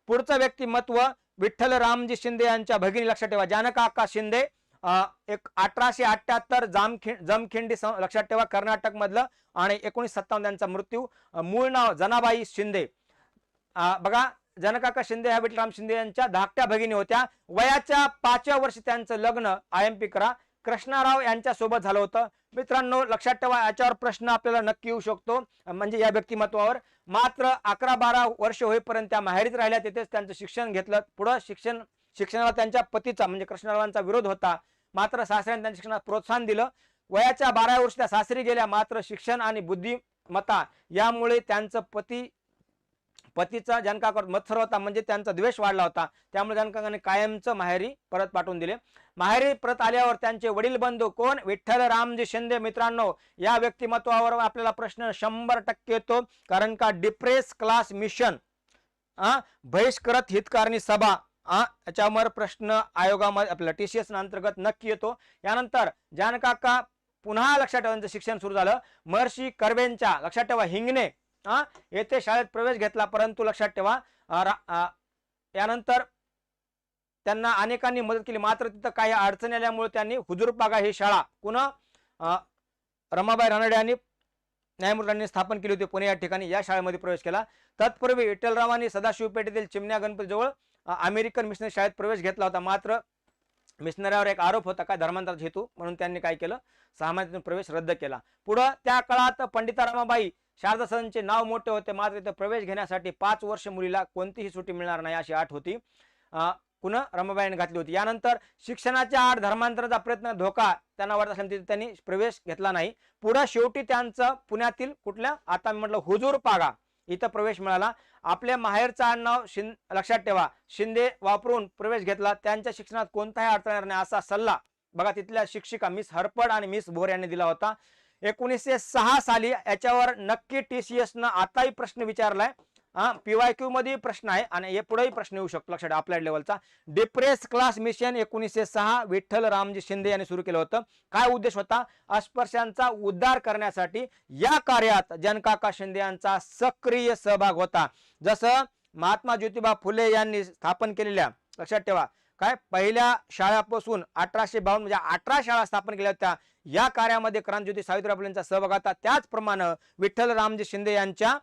पुढचं व्यक्तिमत्व विठ्ठल रामजी शिंदे यांच्या भगिनी लक्षात ठेवा जानकाका शिंदे 1878 जमखिंडी लक्षात ठेवा कर्नाटक मधलं आणि 1957 त्यांचा मृत्यू. मूळ नाव जनाबाई शिंदे. बघा जनकाका शिंदे ह्या विठ्ठल राम शिंदे यांच्या धाकट्या भगिनी होत्या. वयाच्या 5व्या वर्षी त्यांचं लग्न IMP करा कृष्णाराव यांच्या सोबत झालं होतं. मित्रांनो लक्षात ठेवा, याच्यावर प्रश्न आपल्याला नक्की येऊ शकतो, म्हणजे या व्यक्तिमत्वावर. मात्र 11-12 वर्ष होईपर्यंत त्या माहेरीच राहिल्या, तिथेच त्यांचं शिक्षण घेतलं. पुढं शिक्षणाला त्यांच्या पतीचा म्हणजे कृष्णारावांचा विरोध होता, मात्र सासऱ्याने त्यांच्या शिक्षणात प्रोत्साहन दिलं. वयाच्या 12 वर्षी त्या सासरी गेल्या, मात्र शिक्षण आणि बुद्धिमत्ता यामुळे त्यांचं पतीचा जानकाकावर मत्सर होता, म्हणजे त्यांचा द्वेष वाढला होता. त्यामुळे जानकाकाने कायमचं माहेरी परत पाठवून दिले. माहेरी परत आल्यावर त्यांचे वडील बंधू कोण? विठ्ठल रामजी शिंदे. मित्रांनो या व्यक्तिमत्वावर आपल्याला प्रश्न 100% येतो, कारण का डिप्रेस क्लास मिशन, बहिष्कृत हितकारणी सभा, याच्यावर प्रश्न आयोगामध्ये आपल्याला TCS अंतर्गत नक्की येतो. यानंतर जानकाका पुन्हा लक्षात ठेवा शिक्षण सुरू झालं महर्षी कर्वेंच्या, लक्षात ठेवा, हिंगणे येथे शाळेत प्रवेश घेतला. परंतु लक्षात ठेवा यानंतर त्यांना अनेकांनी मदत केली, मात्र तिथं काही अडचणी आल्यामुळे त्यांनी हुजूरपागा ही शाळा पुन्हा रमाबाई रानडे यांनी न्यायमूर्तींनी स्थापन केली होती पुणे या ठिकाणी. या शाळेमध्ये प्रवेश केला. तत्पूर्वी विठ्ठलरावांनी सदाशिव पेठेतील चिमण्या गणपती जवळ अमेरिकन मिशनरी शाळेत प्रवेश घेतला होता, मात्र मिशनरीवर एक आरोप होता काय धर्मांतराचा हेतू, म्हणून त्यांनी काय केलं, 6 महिन्यातून प्रवेश रद्द केला. पुढे त्या काळात पंडिता रमाबाई शारदा सदनचे नाव मोठे होते, मात्र इथं प्रवेश घेण्यासाठी 5 वर्ष मुलीला कोणतीही सुट्टी मिळणार नाही अशी अट होती, पुन्हा रमाबाईने घातली होती. यानंतर शिक्षणाच्या आड धर्मांतराचा प्रयत्न धोका त्यांना वाटत असल्याने तिथे त्यांनी प्रवेश घेतला नाही. पुढे शेवटी त्यांचं पुण्यातील कुठल्या, आता मी म्हटलं हुजूरपागा इथं प्रवेश मिळाला. आपल्या माहेरचं आडनाव लक्षात ठेवा शिंदे वापरून प्रवेश घेतला. त्यांच्या शिक्षणात कोणताही अडथळा येणार नाही असा सल्ला बघा तिथल्या शिक्षिका मिस हरपड आणि मिस भोर यांनी दिला होता. 1906 साली याच्यावर नक्की TCS न आताही प्रश्न विचारलाय. PYQ मध्ये प्रश्न आहे आणि हे पुढेही प्रश्न येऊ शकतो. लक्षात अप्लाइड लेवलचा. Depress class mission 1906 Vitthal Ramji Shinde यांनी सुरू केलं होतं. काय उद्देश होता? अस्पृश्यांचा उद्धार करण्यासाठी या कार्यात जनकाका शिंदे यांचा सक्रिय सहभाग होता. जसं महात्मा ज्योतिबा फुले यांनी स्थापन केलेल्या, लक्षात ठेवा काय, पहिल्या शाळापासून 1852 म्हणजे 18 शाळा स्थापन केल्या होत्या. या कार्यामध्ये क्रांतिज्योती सावित्रीबाई फुलेंचा सहभाग होता. त्याचप्रमाणे विठ्ठल रामजी शिंदे यांच्या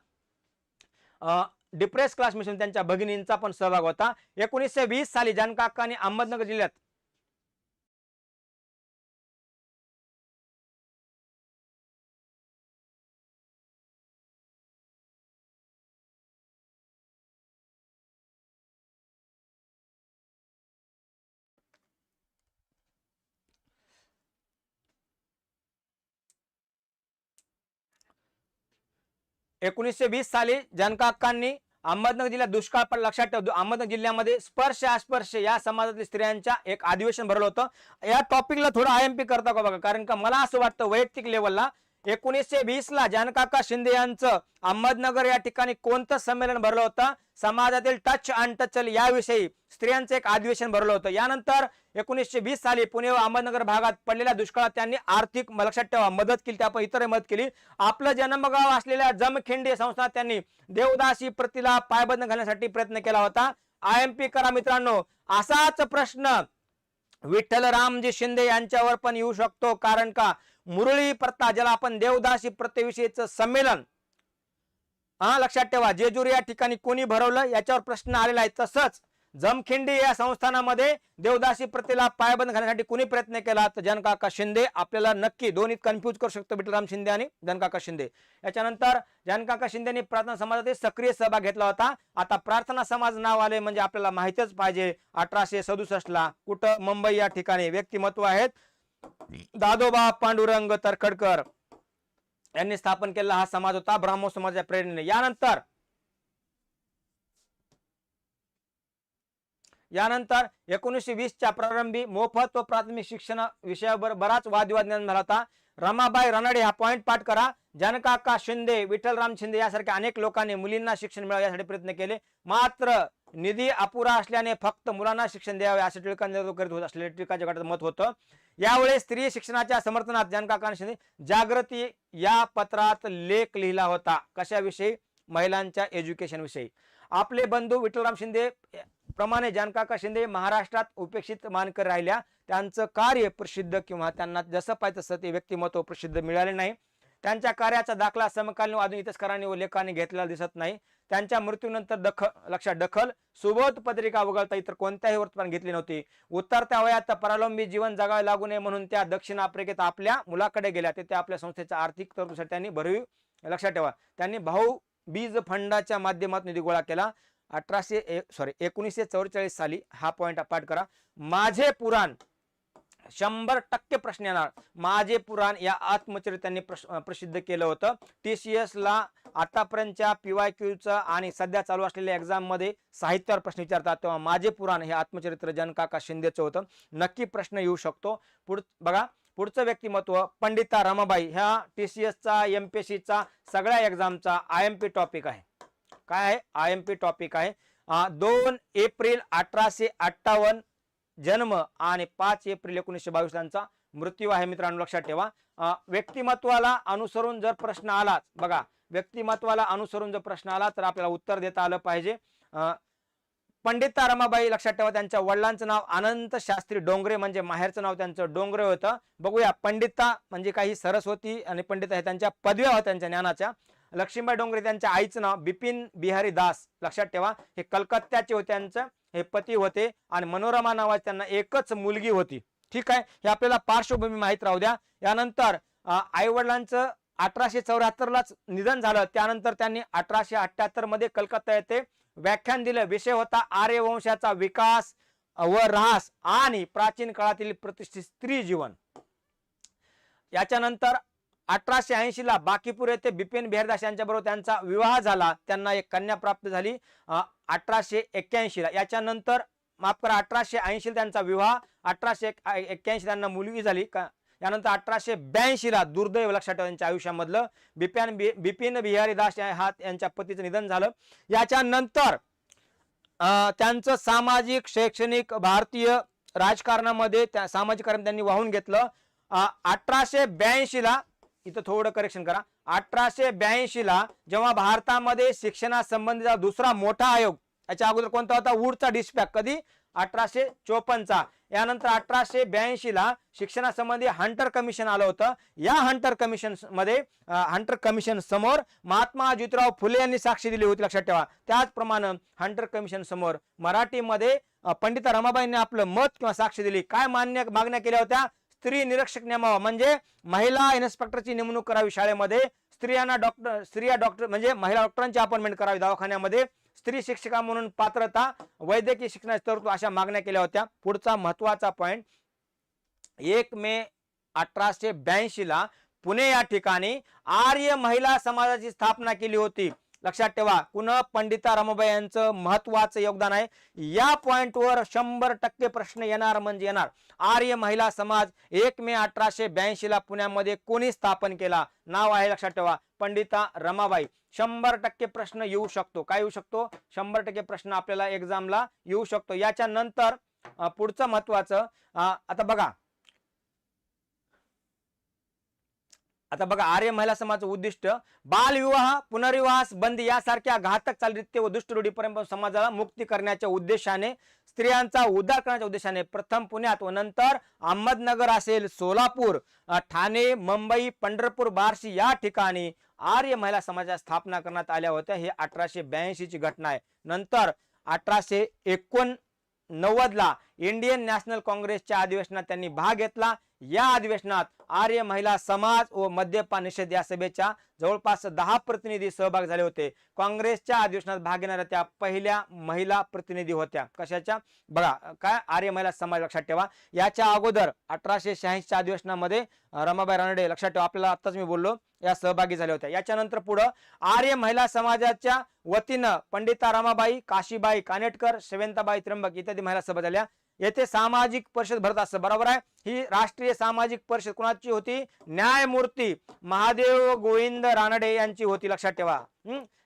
डिप्रेस क्लास मिशन त्यांच्या भगिनींचा पण सहभाग होता. 1920 साली जानकाकांनी अहमदनगर जिल्ह्यात जानकाकांनी अहमदनगर जिल्ह्यात दुष्काळ पण, लक्षात ठेव अहमदनगर जिल्ह्यामध्ये स्पर्श अस्पर्श या समाजातील स्त्रियांच्या एक अधिवेशन भरलं होतं. या टॉपिकला थोडं IMP करता का बघा, कारण का मला असं वाटतं वैयक्तिक लेवलला 1920 ला जानकाका शिंदे यांचं अहमदनगर या ठिकाणी कोणतं संमेलन भरलं होतं? समाजातील टच अनटचल याविषयी स्त्रियांचं एक अधिवेशन भरलं होतं. यानंतर 1920 साली पुणे व अहमदनगर भागात पडलेल्या दुष्काळात त्यांनी आर्थिक, लक्षात ठेवा, मदत केली. त्यापैकी इतरही मदत केली. आपलं जन्मगाव असलेल्या जमखिंडी संस्थानात त्यांनी देवदासी प्रतीला पायबंद घालण्यासाठी प्रयत्न केला होता. IMP करा मित्रांनो. असाच प्रश्न विठ्ठल रामजी शिंदे यांच्यावर पण येऊ शकतो, कारण का मुरळी प्रथा, ज्याला आपण देवदासी प्रथेविषयीचं संमेलन लक्षात ठेवा जेजुरी या ठिकाणी कोणी भरवलं याच्यावर प्रश्न आलेला आहे. तसंच जमखिंडी या संस्थानामध्ये देवदासी प्रथेला पायबंद घालण्यासाठी कुणी प्रयत्न केला? तर जानकाका शिंदे. आपल्याला नक्की दोन्हीत कन्फ्यूज करू शकतो विठ्ठलराम शिंदे आणि जानकाका शिंदे. याच्यानंतर जानकाका शिंदेनी प्रार्थना समाजात सक्रिय सहभाग घेतला होता. आता प्रार्थना समाज नाव आले म्हणजे आपल्याला माहितीच पाहिजे 1867 ला कुठं, मुंबई या ठिकाणी. व्यक्तिमत्व आहेत दादोबा पांडुरंग तरखडकर यांनी स्थापन केलेला हा समाज होता ब्राह्मण समाजाच्या प्रेरणेने. यानंतर 1920 च्या प्रारंभी मोफत व प्राथमिक शिक्षण विषयावर बराच वादविवाद निर्माण झाला होता. रमाबाई रानडे, हा पॉइंट पाठ करा. जानकाका शिंदे, विठ्ठलराम शिंदे यासारख्या अनेक लोकांनी मुलींना शिक्षण मिळावे यासाठी प्रयत्न केले, मात्र निधी अपुरा असल्याने फक्त मुलांना शिक्षण द्यावे असे टिळकांचे करीत होत असलेले टिळकांच्या गटाचं मत होतं. यावेळी स्त्री शिक्षणाच्या समर्थनात जानकाका शिंदे जागृती या पत्रात लेख लिहिला होता. कशाविषयी? महिलांच्या एज्युकेशन विषयी. आपले बंधू विठ्ठलराम शिंदे प्रमाणे जानकाका शिंदे महाराष्ट्रात उपेक्षित मानकर राहिल्या. त्यांचं कार्य प्रसिद्ध किंवा त्यांना जसं पाहिजे तसं ते व्यक्तिमत्व प्रसिद्ध मिळाले नाही. त्यांच्या कार्याचा दाखला समकालीन आधुनिक इतिहासकारांनी व लेखकांनी घेतलेला दिसत नाही. त्यांच्या मृत्यूनंतर लक्षात दखल सुबोध पत्रिका वगळता इतर कोणत्याही वृत्तपत्रात घेतली नव्हती. उतरत्या वयात परावलंबी जीवन जगावे लागू नये म्हणून त्या दक्षिण आफ्रिकेत आपल्या मुलाकडे गेल्या. तेथे आपल्या संस्थेच्या आर्थिक तरतुदीसाठी त्यांनी भरीव, लक्षात ठेवा, त्यांनी भाऊबीज फंडाच्या माध्यमातून निधी गोळा केला. 1944 साली हा पॉइंट पाठ करा. माझे पुराण 100% प्रश्न येणार. माझे पुराण या आत्मचरित्र त्यांनी प्रसिद्ध केलं होतं. TCS ला आतापर्यंतच्या PYQचं आणि सध्या चालू असलेल्या एक्झाम मध्ये साहित्यावर प्रश्न विचारतात, तेव्हा माझे पुराण हे आत्मचरित्र जनकाका शिंदेचं होतं. नक्की प्रश्न येऊ शकतो. बघा पुढचं व्यक्तिमत्व पंडिता रमाबाई. ह्या TCSचा MPSCचा सगळ्या एक्झामचा IMP टॉपिक आहे. काय आहे? IMP टॉपिक आहे. 2 एप्रिल 1858 जन्म आणि 5 एप्रिल 1922 त्यांचा मृत्यू आहे. मित्रांनो लक्षात ठेवा. व्यक्तिमत्वाला अनुसरून जर प्रश्न आला, बघा व्यक्तिमत्वाला अनुसरून जर प्रश्न आला तर आपल्याला उत्तर देता आलं पाहिजे. पंडिता रमाबाई, लक्षात ठेवा, त्यांच्या वडिलांचं नाव अनंत शास्त्री डोंगरे, म्हणजे माहेरचं नाव त्यांचं डोंगरे होतं. बघूया, पंडिता म्हणजे काही सरस्वती आणि पंडिता हे त्यांच्या पदव्या होत्या त्यांच्या ज्ञानाच्या. लक्ष्मीबाई डोंगरे त्यांच्या आईचं नाव बिपिन बिहारी दास, लक्षात ठेवा, हे कलकत्त्याचे होते, त्यांचं हे पती होते. आणि मनोरमा नावाची त्यांना एकच मुलगी होती. ठीक आहे, हे आपल्याला पार्श्वभूमी माहित राहू द्या. यानंतर आई वडिलांचं 1874 लाच निधन झालं. त्यानंतर त्यांनी 1878 मध्ये कलकत्ता येथे व्याख्यान दिलं. विषय होता आर्यवंशाचा विकास व ऱ्हास आणि प्राचीन काळातील प्रतिष्ठित स्त्री जीवन. याच्यानंतर 1880 ला बाकीपूर येथे बिपिन बिहारी दास यांच्या बरोबर त्यांचा विवाह झाला. त्यांना एक कन्या प्राप्त झाली 1881 ला. याच्यानंतर माफ करा 1880 ला त्यांचा विवाह, 1881 त्यांना मुलगी झाली. यानंतर 1882 ला दुर्दैव, लक्षात ठेवा, त्यांच्या आयुष्यामधलं बिपिन बिहारी दास यांच्या पतीचं निधन झालं. याच्यानंतर त्यांचं सामाजिक शैक्षणिक भारतीय राजकारणामध्ये सामाजिक कार्य त्यांनी वाहून घेतलं. 1882 ला, इथं थोडं करेक्शन करा, 1882 ला जेव्हा भारतामध्ये शिक्षणासंबंधीचा दुसरा मोठा आयोग, याच्या अगोदर कोणता होता? वूडचा डिस्पॅच, कधी? 1854 चा. यानंतर 1882 ला शिक्षणासंबंधी हंटर कमिशन आलं होतं. या हंटर कमिशन मध्ये हंटर कमिशन समोर महात्मा ज्योतिराव फुले यांनी साक्ष दिली होती, लक्षात ठेवा. त्याचप्रमाणे हंटर कमिशन समोर मराठीमध्ये पंडिता रमाबाईंनी आपलं मत किंवा साक्ष दिली. काय मागण्या केल्या होत्या? स्त्री निरीक्षक नेमावा, म्हणजे महिला इन्स्पेक्टरची नेमणूक करावी शाळेमध्ये, स्त्रिया डॉक्टर म्हणजे महिला डॉक्टरांची अपॉइंटमेंट करावी दवाखान्यामध्ये, स्त्री शिक्षिका म्हणून पात्रता, वैद्यकीय शिक्षणाची तरतूद, अशा मागण्या केल्या होत्या. पुढचा महत्वाचा पॉइंट, 1 मे 1882 ला पुणे या ठिकाणी आर्य महिला समाजाची स्थापना केली होती. लक्षात ठेवा, पुन्हा पंडिता रमाबाई यांचं महत्वाचं योगदान आहे. या पॉइंटवर 100% प्रश्न येणार म्हणजे येणार. आर्य महिला समाज 1 मे 1882 ला पुण्यामध्ये कोणी स्थापन केला? नाव आहे, लक्षात ठेवा, पंडिता रमाबाई. 100% प्रश्न येऊ शकतो. काय येऊ शकतो? 100% प्रश्न आपल्याला एक्झामला येऊ शकतो. याच्यानंतर पुढचं महत्वाचं, आता बघा आर्य महिला समाजाचं उद्दिष्ट बालविवाह, पुनर्विवाहास बंदी यासारख्या घातक चालरित्य व दुष्ट रूढी परंपरा समाजाला मुक्ती करण्याच्या उद्देशाने, स्त्रियांचा उद्धार करण्याच्या उद्देशाने प्रथम पुण्यात व नंतर अहमदनगर असेल, सोलापूर, ठाणे, मुंबई, पंढरपूर, बार्शी या ठिकाणी आर्य महिला समाजाच्या स्थापना करण्यात आल्या होत्या. हे 1882 ची घटना आहे. नंतर 1889 ला इंडियन नॅशनल काँग्रेसच्या अधिवेशनात त्यांनी भाग घेतला. या अधिवेशनात आर्य महिला समाज व मद्यपान निषेध या सभेच्या जवळपास 10 प्रतिनिधी सहभाग झाले होते. काँग्रेसच्या अधिवेशनात भाग घेणाऱ्या त्या पहिल्या महिला प्रतिनिधी होत्या. कशाच्या? बघा काय, आर्य महिला समाज, लक्षात ठेवा. याच्या अगोदर 1886 च्या अधिवेशनामध्ये रमाबाई रानडे, लक्षात ठेवा, आपल्याला आताच मी बोललो, या सहभागी झाल्या होत्या. याच्यानंतर पुढे आर्य महिला समाजाच्या वतीनं पंडिता रमाबाई, काशीबाई कानेटकर, शेवंताबाई त्र्यंबक इत्यादी महिला सभा झाल्या. येथे सामाजिक परिषद भरत असत, बरोबर आहे. ही राष्ट्रीय सामाजिक परिषद कोणाची होती? न्यायमूर्ती महादेव गोविंद रानडे यांची होती, लक्षात ठेवा.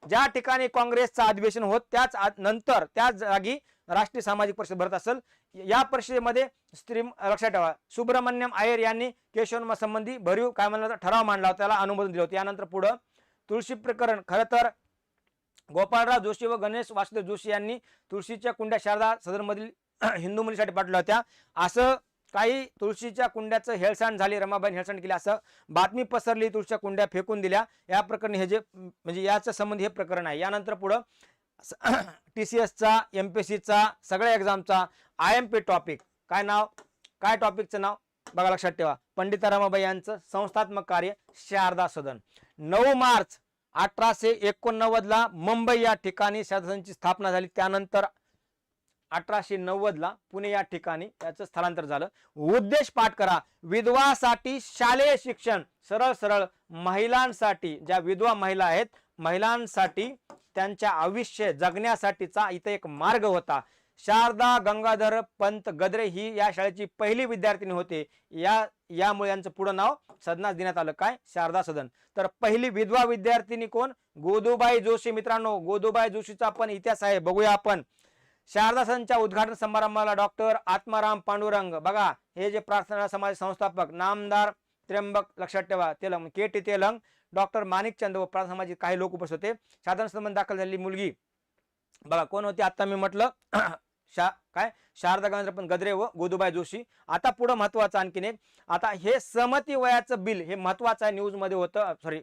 ज्या ठिकाणी काँग्रेसचं अधिवेशन होत त्याच नंतर त्याच जागी राष्ट्रीय सामाजिक परिषद भरत असेल. या परिषदेमध्ये स्त्री, लक्षात ठेवा, सुब्रमण्यम अय्यर यांनी केशव संबंधी भरीव काय म्हणलं ठराव मांडला होता, त्याला अनुमोदन दिलं होतं. यानंतर पुढे तुळशी प्रकरण, खरं तर गोपाळराव जोशी व गणेश वासुदेव जोशी यांनी तुळशीच्या कुंड्या शारदा सदनमधील हिंदू मुलीसाठी पाठवल्या होत्या, असं काही तुळशीच्या कुंड्याचं हेळसांड झाली, रमाबाईंनी हेळसांड केली असं बातमी पसरली, तुळशीच्या कुंड्या फेकून दिल्या, या प्रकरणी हे जे म्हणजे याच्या संबंधी हे प्रकरण आहे. यानंतर पुढं TCSचा, MPSCचा, सगळ्या एक्झामचा IMP टॉपिक, काय नाव, काय टॉपिकचं नाव बघा, लक्षात ठेवा. पंडिता रमाबाई यांचं संस्थात्मक कार्य शारदा सदन. 9 मार्च 1889 ला मुंबई या ठिकाणी शारदा सदनची स्थापना झाली. त्यानंतर 1890 ला पुणे या ठिकाणी त्याचं स्थलांतर झालं. उद्देश पाठ करा, विधवासाठी शालेय शिक्षण, सरळ सरळ महिलांसाठी, ज्या विधवा महिला आहेत महिलांसाठी त्यांच्या आयुष्य जगण्यासाठीचा इथे एक मार्ग होता. शारदा गंगाधर पंत गद्रे ही या शाळेची पहिली विद्यार्थिनी होते. यामुळे यांचं पुढं नाव सदनास देण्यात आलं, काय, शारदा सदन. तर पहिली विधवा विद्यार्थिनी कोण, गोदूबाई जोशी. मित्रांनो, गोदूबाई जोशीचा पण इतिहास आहे, बघूया आपण. शारदा सदनच्या उद्घाटन समारंभाला डॉक्टर आत्माराम पांडुरंग, बघा हे जे प्रार्थना समाज संस्थापक, नामदार त्र्यंबक, लक्षात ठेवा, तेलंग, KT तेलंग, डॉक्टर माणिकचंद व प्रार्थना समाजाचे काही लोक उपस्थित होते. शारदा सदन दाखल झालेली मुलगी बघा कोण होती, आता मी म्हटलं काय, शारदा गंगाधर गद्रे व गोदूबाई जोशी. आता पुढे महत्वाचं आणखीन एक, आता हे सहमती वयाचं बिल, हे महत्वाचं आहे, न्यूज मध्ये होतं, सॉरी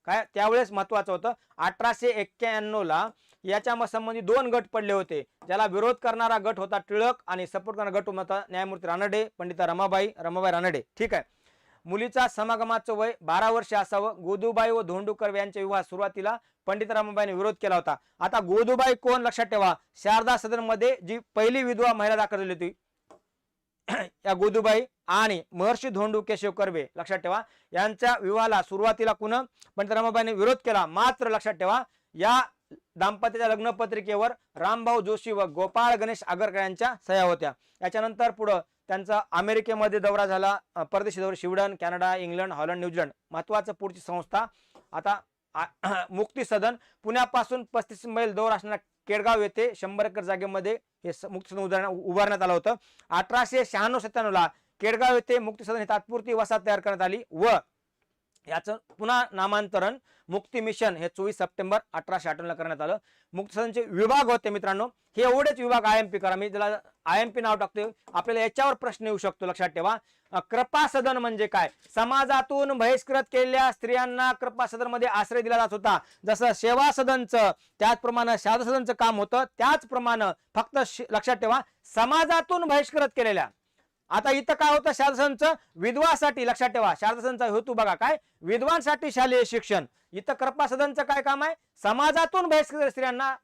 काय त्यावेळेस महत्वाचं होतं. 1891 ला याच्या संबंधी 2 गट पडले होते. ज्याला विरोध करणारा गट होता टिळक आणि सपोर्ट करणारा गट होता न्यायमूर्ती रानडे, पंडिता रमाबाई रानडे. ठीक आहे. मुलीचा समागमाचं वय 12 वर्ष असावं. गोदूबाई व धोंडूकर यांच्या विवाह सुरुवातीला पंडित रमाबाईने विरोध केला होता. आता गोदूबाई कोण, लक्षात ठेवा, शारदा सदन मध्ये जी पहिली विधवा महिला दाखल झाली होती या गोदूबाई आणि महर्षी धोंडू केशव कर्वे, लक्षात ठेवा, यांच्या विवाहाला सुरुवातीला कुणा पंडित रमाबाईने विरोध केला. मात्र लक्षात ठेवा, या दाम्पत्याच्या लग्नपत्रिकेवर रामभाऊ जोशी व गोपाळ गणेश आगरकर यांच्या सह्या होत्या. याच्यानंतर पुढं त्यांचा अमेरिकेमध्ये दौरा झाला, परदेशी दौरा, Sweden, Canada, England, Holland, New Zealand. महत्वाचं पुढची संस्था आता मुक्ती सदन, पुण्यापासून 35 मैल दूर असणाऱ्या केडगाव येथे 100 एकर जागेमध्ये हे मुक्ती सदन उभारण्यात आलं होतं. 1896-97 ला केडगाव येथे मुक्ती सदन ही तात्पुरती वसाहत तयार करण्यात आली व याचं पुन्हा नामांतरण मुक्ती मिशन हे 24 सप्टेंबर 1898 ला करण्यात आलं. मुक्ती सदनचे विभाग होते मित्रांनो, हे एवढेच विभाग IMP करा, मी त्याला IMP नाव टाकतोय, आपल्याला याच्यावर प्रश्न येऊ शकतो, लक्षात ठेवा. कृपा सदन म्हणजे काय, समाजातून बहिष्कृत केलेल्या स्त्रियांना कृपा सदन मध्ये आश्रय दिला जात होता. जसं सेवा सदनचं त्याचप्रमाणे शारदा सदनचं काम होतं, त्याचप्रमाणे फक्त लक्षात ठेवा समाजातून बहिष्कृत केलेल्या. आता इथं काय होतं, शारदा सदनचं विधवासाठी, लक्षात ठेवा, शारदा सदनचा हेतू बघा काय, विधवांसाठी शालेय शिक्षण. इथं कृपा सदनचं काय काम आहे, समाजातून बहिष्कृत स्त्रियांना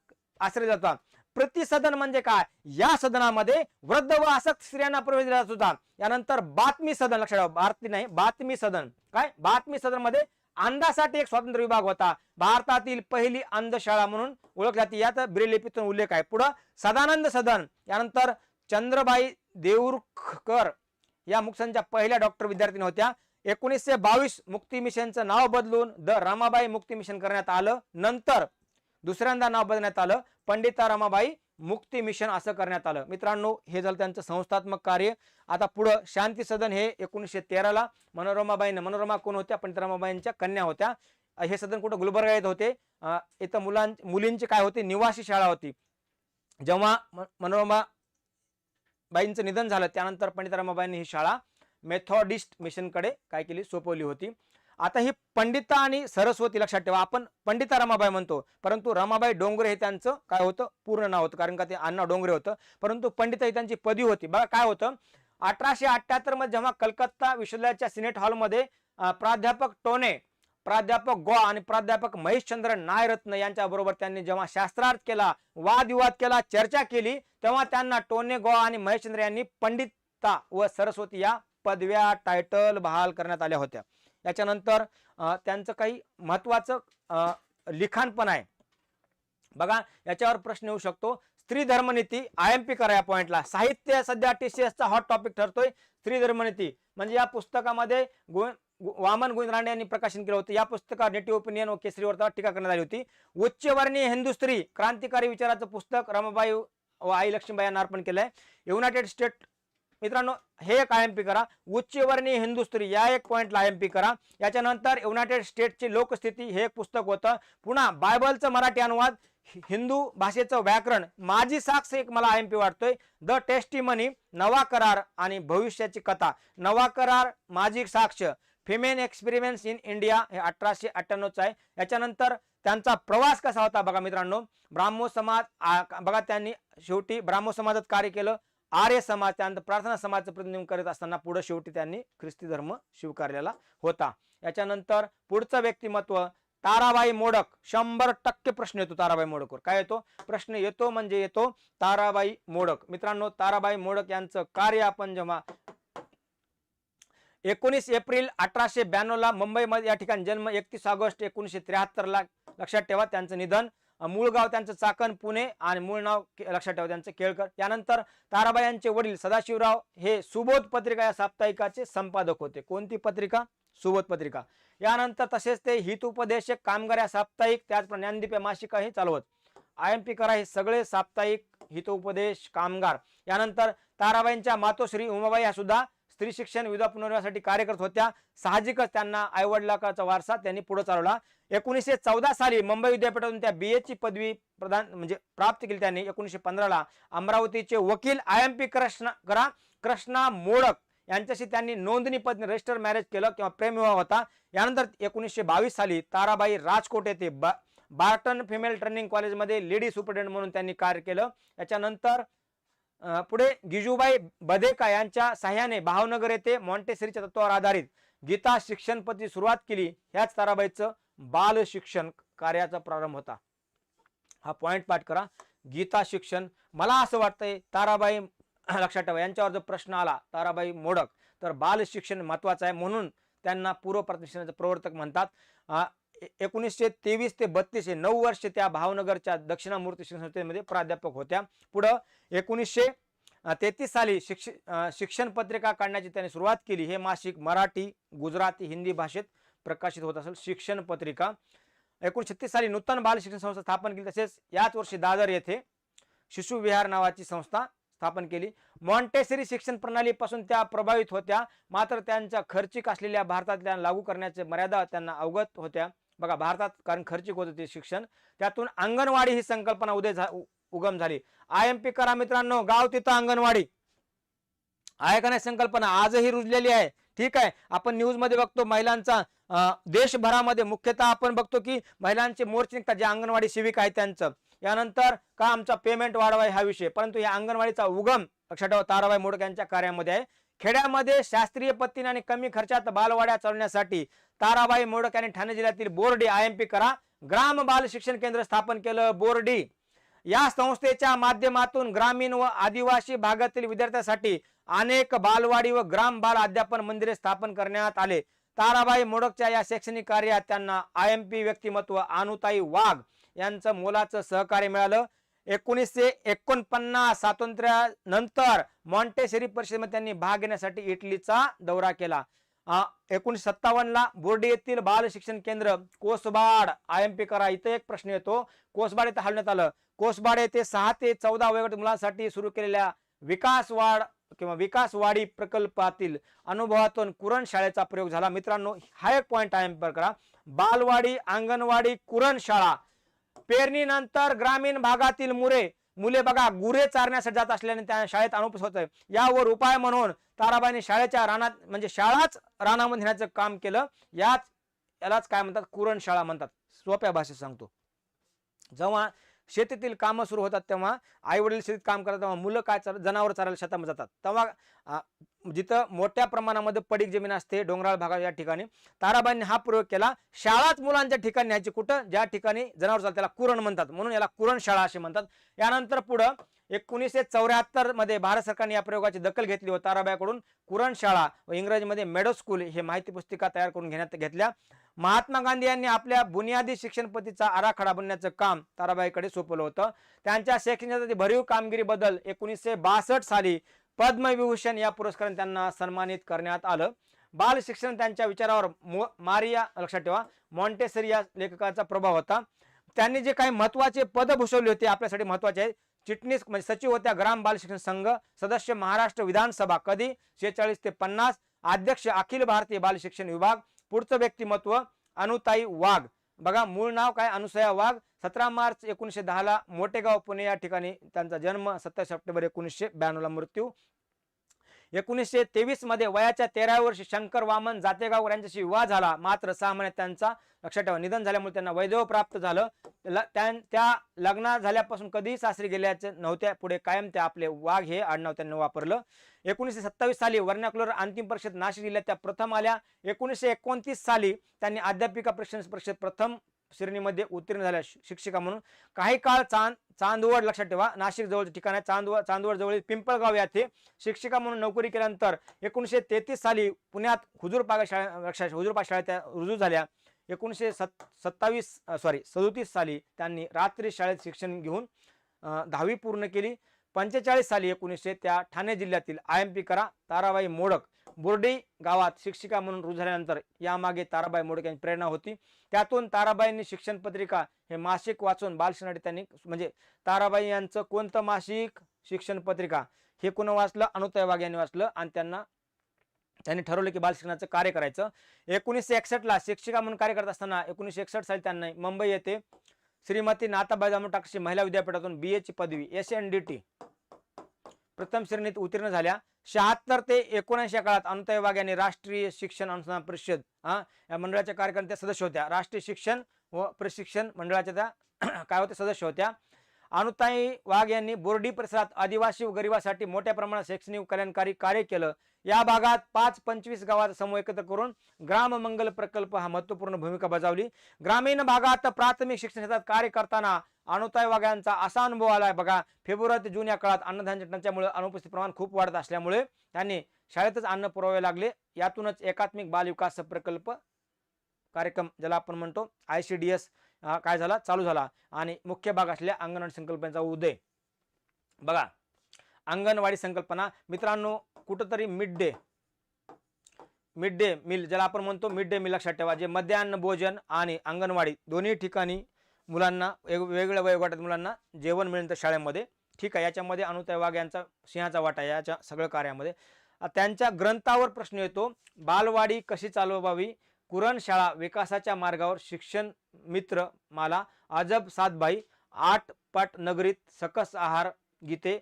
आश्रय देतात. प्रतिसदन म्हणजे काय, या सदनामध्ये वृद्ध व आसक्त स्त्रियांना प्रवेश दिला जात होता. यानंतर बातमी सदन, लक्षात ठेवा, भारती नाही बातमी सदन, काय, बातमी सदन मध्ये अंधासाठी एक स्वतंत्र विभाग होता. भारतातील पहिली अंधशाळा म्हणून ओळख जाते, यात ब्रेलिपीतून उल्लेख आहे. पुढं सदानंद सदन, यानंतर चंद्रबाई देऊरकर या मुक्तीच्या पहिल्या डॉक्टर विद्यार्थिनी होत्या. 1922 मुक्ती मिशनचं नाव बदलून द रमाबाई मुक्ती मिशन करण्यात आलं. नंतर दुसऱ्यांदा नाव बदलण्यात आलं, पंडिता रमाबाई मुक्ती मिशन असं करण्यात आलं. मित्रांनो, हे झालं त्यांचं संस्थात्मक कार्य. आता पुढं शांती सदन हे 1913 ला मनोरमा कोण होत्या, पंडिता रमाबाईंच्या कन्या होत्या. हे सदन कुठं, गुलबर्गा येत होते. इथं मुलींची काय होती, निवासी शाळा होती. जेव्हा मनोरमा बाईंचं निधन झालं त्यानंतर पंडिता रमाबाईंनी ही शाळा मेथॉडिस्ट मिशनकडे काय केली, सोपवली होती. आता ही पंडिता आणि सरस्वती, लक्षात ठेवा, आपण पंडिता रमाबाई म्हणतो, परंतु रमाबाई डोंगरे हे त्यांचं काय होतं, पूर्ण नाव होतं, कारण का ते अण्णा डोंगरे होतं. परंतु पंडिता ही त्यांची पदवी होती. बघा काय होतं, 1878 मध्ये जेव्हा कलकत्ता विश्वविद्यालयाच्या सिनेट हॉलमध्ये प्राध्यापक टोने, प्राध्यापक गो आणि प्राध्यापक महेशचंद्र नायरत्न यांच्या बरोबर त्यांनी जेव्हा शास्त्रार्थ केला, वादविवाद केला, चर्चा केली, तेव्हा त्यांना टोने, गो आणि महेशचंद्र यांनी पंडिता व सरस्वती या पदव्या टायटल बहाल करण्यात आल्या होत्या. याच्यानंतर त्यांचं काही महत्वाचं लिखाण पण आहे बघा, याच्यावर प्रश्न येऊ शकतो. स्त्री धर्मनीती, IMP करा या पॉइंटला. साहित्य सध्या TCSचा हॉट टॉपिक ठरतोय. स्त्री धर्मनीती म्हणजे या पुस्तकामध्ये वामन गोविंद रानडे यांनी प्रकाशन केलं होतं. या पुस्तकात नेटिव्ह ओपिनियन व केसरीवर टीका करण्यात आली होती. उच्चवर्णीय हिंदू स्त्री क्रांतिकारी विचाराचं पुस्तक रमाबाई व आई लक्ष्मीबाई यांना अर्पण केलंय. युनायटेड स्टेट मित्रांनो हे एक आय एम पी करा. उच्चवर्णीय हिंदू स्त्री या एक पॉइंटला आय एम पी करा. याच्यानंतर युनायटेड स्टेट्सची लोकस्थिती हे एक पुस्तक होतं. पुन्हा बायबलचं मराठी अनुवाद, हिंदू भाषेचं व्याकरण, माझी साक्ष एक मला आय एम पी वाटतोय. द टेस्टिमनी, नवा करार आणि भविष्याची कथा. नवा करार, माझी साक्ष, फिमेन एक्सपेरिमेंट्स इन इंडिया हे 1898चं आहे. याच्यानंतर त्यांचा प्रवास कसा होता बघा मित्रांनो. ब्राह्मो समाज बघा त्यांनी शेवटी ब्राह्मो समाजात कार्य केलं. आर्य समाज, त्यानंतर प्रार्थना समाजाचं प्रतिनिधित्व करत असताना पुढे शेवटी त्यांनी ख्रिस्ती धर्म स्वीकारलेला होता. याच्यानंतर पुढचं व्यक्तिमत्व ताराबाई मोडक. 100% प्रश्न येतो ताराबाई मोडकवर. काय येतो प्रश्न येतो म्हणजे येतो ताराबाई मोडक. मित्रांनो ताराबाई मोडक यांचं कार्य आपण जेव्हा 19 एप्रिल 1892 ला मुंबईमध्ये या ठिकाणी जन्म, 31 ऑगस्ट 1973 ला लक्षात ठेवा त्यांचं निधन. मूळ गाव त्यांचं चाकण पुणे आणि मूळ नाव लक्षात ठेवा त्यांचं केळकर. यानंतर ताराबाई यांचे वडील सदाशिवराव हे सुबोध पत्रिका या साप्ताहिकाचे संपादक होते. कोणती पत्रिका? सुबोध पत्रिका. यानंतर तसेच ते हितोपदेशक कामगार या साप्ताहिक, त्याचप्रमाणे ज्ञानदीप या मासिकाही चालवत. आय एम पी करा हे सगळे साप्ताहिक, हितोपदेश, कामगार. यानंतर ताराबाईंच्या मातोश्री उमाबाई या सुद्धा स्त्री शिक्षण, विधवा पुनर्विवाहासाठी कार्य करत होत्या. साहजिकच त्यांना आईवडिलांचा वारसा त्यांनी पुढे चालवला. 1914 साली मुंबई विद्यापीठातून त्या BA ची पदवी प्राप्त केली त्यांनी. 1915 ला अमरावतीचे वकील I M P Krishna Modak यांच्याशी त्यांनी नोंदणी पद्धतीने रजिस्टर मॅरेज केलं किंवा प्रेमविवाह होता. यानंतर 1922 साली ताराबाई राजकोट येथे बार्टन फिमेल ट्रेनिंग कॉलेजमध्ये लेडी सुपरिटेंडेंट म्हणून त्यांनी कार्य केलं. याच्यानंतर पुढे गिजूबाई बधेका यांच्या सहाय्याने भावनगर येथे मॉन्टेसरीच्या तत्वावर आधारित गीता शिक्षण पद्धती सुरुवात केली. ह्याच ताराबाईचं बाल शिक्षण कार्याचा प्रारंभ होता. हा पॉइंट पाठ करा. गीता शिक्षण. मला असं वाटतंय ताराबाई लक्षात ठेवा यांच्यावर जर प्रश्न आला ताराबाई मोडक तर बाल शिक्षण महत्वाचं आहे म्हणून त्यांना पूर्व प्राथमिक शिक्षणाचे प्रवर्तक म्हणतात. 1923 ते 32 हे 9 वर्ष त्या भावनगरच्या दक्षिणामूर्ती शिक्षण संस्थेमध्ये प्राध्यापक होत्या. पुढे 1933 साली शिक्षण पत्रिका काढण्याची त्यांनी सुरुवात केली. हे मासिक मराठी, गुजराती, हिंदी भाषेत प्रकाशित होत असेल. शिक्षण पत्रिका. 1936 साली नूतन बाल शिक्षण संस्था स्थापन केली. तसेच याच वर्षी दादर येथे शिशु विहार नावाची संस्था स्थापन केली. मॉन्टेसरी शिक्षण प्रणालीपासून त्या प्रभावित होत्या, मात्र त्यांच्या खर्चिक असलेल्या भारतातल्या लागू करण्याचे मर्यादा त्यांना अवगत होत्या. बघा भारतात कारण खर्चिक होते ते शिक्षण. त्यातून अंगणवाडी ही संकल्पना उगम झाली. आय एम पी करा मित्रांनो, गाव तिथं अंगणवाडी आहे का नाही संकल्पना आजही रुजलेली आहे. ठीक आहे. आपण न्यूज मध्ये बघतो महिलांचा देशभरामध्ये मुख्यतः आपण बघतो की महिलांचे मोर्चे निघतात जे अंगणवाडी सेविका आहेत त्यांचं. यानंतर का आमचा पेमेंट वाढवाय हा विषय, परंतु या अंगणवाडीचा उगम लक्षात ठेवा ताराबाई मोडक यांच्या कार्यामध्ये आहे. खेड्यामध्ये शास्त्रीय पद्धतीने आणि कमी खर्चात बालवाड्या चालवण्यासाठी ताराबाई मोडक यांनी ठाणे जिल्ह्यातील बोर्डी आय एम पी करा ग्राम बाल शिक्षण केंद्र स्थापन केलं. बोर्डी या संस्थेच्या माध्यमातून ग्रामीण व आदिवासी भागातील विद्यार्थ्यांसाठी अनेक बालवाडी व ग्राम बाल अध्यापन मंदिरे स्थापन करण्यात आले. ताराबाई मोडकच्या या शैक्षणिक कार्यात त्यांना आय एम पी व्यक्तिमत्व अनुताई वाघ यांचं मोलाचं सहकार्य मिळालं. 1949 स्वातंत्र्यानंतर मॉन्टेसरी परिषदेमध्ये त्यांनी भाग घेण्यासाठी इटलीचा दौरा केला. 1957 ला बोर्डी येथील बाल शिक्षण केंद्र कोसबाड आय एम पी करा. इथे एक प्रश्न येतो. कोसबाड येथे हलवण्यात आलं. कोसबाड येथे 6 ते 14 वयोगट मुलांसाठी सुरू केलेल्या विकासवाडी प्रकल्पातील अनुभवातून कुरण शाळेचा प्रयोग झाला. मित्रांनो हा एक पॉइंट आय एम पी करा. बालवाडी, अंगणवाडी, कुरण शाळा. पेरणीनंतर ग्रामीण भागातील मुले बघा गुरे चारण्यासाठी जात असल्याने त्या शाळेत अनुपस्थित होत. यावर उपाय म्हणून ताराबाईंनी शाळेच्या रानात म्हणजे शाळाच रानामध्ये नेण्याचं काम केलं. यालाच काय म्हणतात कुरण शाळा म्हणतात. सोप्या भाषेत सांगतो. जेव्हा शेतीतील कामं सुरू होतात तेव्हा आई वडील शेतीत काम करतात तेव्हा मुलं काय जनावर चारायला शेतामध्ये जातात. तेव्हा जिथं मोठ्या प्रमाणामध्ये पडीक जमीन असते डोंगराळ भागात या ठिकाणी ताराबाईंनी हा प्रयोग केला. शाळाच मुलांच्या ठिकाणी न्यायची कुठं ज्या ठिकाणी जनावर चालतात त्याला कुरण म्हणतात म्हणून याला कुरण शाळा असे म्हणतात. यानंतर पुढं 1974 मध्ये भारत सरकारने या प्रयोगाची दखल घेतली व ताराबाईकडून कुरण शाळा व इंग्रजीमध्ये मेडो स्कूल हे माहिती पुस्तिका तयार करून घेतल्या. महात्मा गांधी यांनी आपल्या बुनियादी शिक्षण पद्धतीचा आराखडा बनवण्याचं काम ताराबाईकडे सोपवलं होतं. त्यांच्या शैक्षणिक भरीव कामगिरीबद्दल 1962 साली पद्मविभूषण या पुरस्काराने त्यांना सन्मानित करण्यात आलं. बाल शिक्षण त्यांच्या विचारावर मारिया लक्षात ठेवा मॉन्टेसरी या लेखकाचा प्रभाव होता. त्यांनी जे काही महत्वाचे पद भूषवले होते आपल्यासाठी महत्वाचे आहेत. चिटणीस म्हणजे सचिव होत्या ग्राम बाल शिक्षण संघ, सदस्य महाराष्ट्र विधानसभा कधी 46 ते 50, अध्यक्ष अखिल भारतीय बाल शिक्षण विभाग. पुढचं व्यक्तिमत्व अनुताई वाघ. बघा मूळ नाव काय अनुसया वाघ. 17 मार्च 1910 ला मोठेगाव पुणे या ठिकाणी त्यांचा जन्म. 27 सप्टेंबर 1992 ला मृत्यू. 1923 मध्ये वयाच्या 13व्या वर्षी शंकर वामन जातेगावकर यांच्याशी विवाह झाला. मात्र 6 महिन्यात त्यांचा लक्षात ठेवा निधन झाल्यामुळे त्यांना वैधव्य प्राप्त झालं. त्या लग्न झाल्यापासून कधीही सासरी गेल्याचे नव्हत्या. पुढे कायम ते आपले वाघ हे आडनाव त्यांनी वापरलं. 1927 साली वर्नाक्युलर अंतिम परीक्षेत नाशिक जिल्ह्यात त्या प्रथम आल्या. 1929 साली त्यांनी अध्यापिका प्रशिक्षण परीक्षेत प्रथम श्रेणीमध्ये उत्तीर्ण झाल्या शिक्षिका म्हणून. काही काळ चांदवड लक्षात ठेवा नाशिक जवळचे ठिकाण आहे. चांदवड जवळील पिंपळगाव येथे शिक्षिका म्हणून नोकरी केल्यानंतर 1933 साली पुण्यात हुजूरपागा शाळेत त्या रुजू झाल्या. 1937 साली त्यांनी रात्री शाळेत शिक्षण घेऊन 10वी पूर्ण केली. 45 साली 1900 त्या ठाणे जिल्ह्यातील IMP करा ताराबाई मोडक बोर्डी गावात शिक्षिका म्हणून रुजू झाल्यानंतर यामागे ताराबाई मोडक यांची प्रेरणा होती. त्यातून ताराबाईंनी शिक्षण पत्रिका हे मासिक वाचून बालशिक्षणासाठी त्यांनी म्हणजे ताराबाई यांचं कोणतं मासिक शिक्षण पत्रिका हे कोण वाचलं अनुताई वाघ यांनी वाचलं आणि त्यांनी ठरवलं की बालशिक्षणाचं कार्य करायचं. 1961 ला शिक्षिका म्हणून कार्य करत असताना 1961 साली त्यांनी मुंबई येथे श्रीमती नाथाबाई दामोदर ठाकरे महिला विद्यापीठातून BA ची पदवी SNDT प्रथम श्रेणीत उत्तीर्ण झाल्या. 76 ते 79 या काळात अनुताई वाघ यांनी राष्ट्रीय शिक्षण अनुसंधान परिषद या मंडळाच्या कार्यकर्त्या सदस्य होत्या. राष्ट्रीय शिक्षण व प्रशिक्षण मंडळाच्या त्या काय होत्या सदस्य होत्या. अनुताई वाघ यांनी बोर्डी परिसरात आदिवासी व गरिबांसाठी मोठ्या प्रमाणात शैक्षणिक कल्याणकारी कार्य केलं. या भागात 5-25 गावाचा समूह एकत्र करून ग्राम मंगल प्रकल्प हा महत्त्वपूर्ण भूमिका बजावली. ग्रामीण भागात प्राथमिक शिक्षण क्षेत्रात कार्य करताना अनुताई वाघ यांचा असा अनुभव आलाय बघा. फेब्रुवारी ते जून या काळात अन्नधान्य टंचाईमुळे अनुपस्थित प्रमाण खूप वाढत असल्यामुळे त्यांनी शाळेतच अन्न पुरवावे लागले. यातूनच एकात्मिक बाल विकास प्रकल्प कार्यक्रम ज्याला आपण म्हणतो ICDS काय झाला चालू झाला आणि मुख्य भाग असलेल्या अंगणवाडी संकल्पनेचा उदय. बघा अंगणवाडी संकल्पना मित्रांनो कुठंतरी मिड डे मील ज्याला आपण म्हणतो मिड डे मील लक्षात ठेवा. जे मध्यान्ह भोजन आणि अंगणवाडी दोन्ही ठिकाणी मुलांना वेगवेगळ्या वयोगटात मुलांना जेवण मिळतं शाळेमध्ये. ठीक आहे. याच्यामध्ये अनुताई वाघ यांचा सिंहाचा वाटा याच्या सगळं कार्यामध्ये. त्यांच्या ग्रंथावर प्रश्न येतो बालवाडी कशी चालवावी. कुरण शाळा विकासाच्या मार्गावर शिक्षण मित्र माला अजब सातबाई 8 पट नगरीत सकस आहार गीते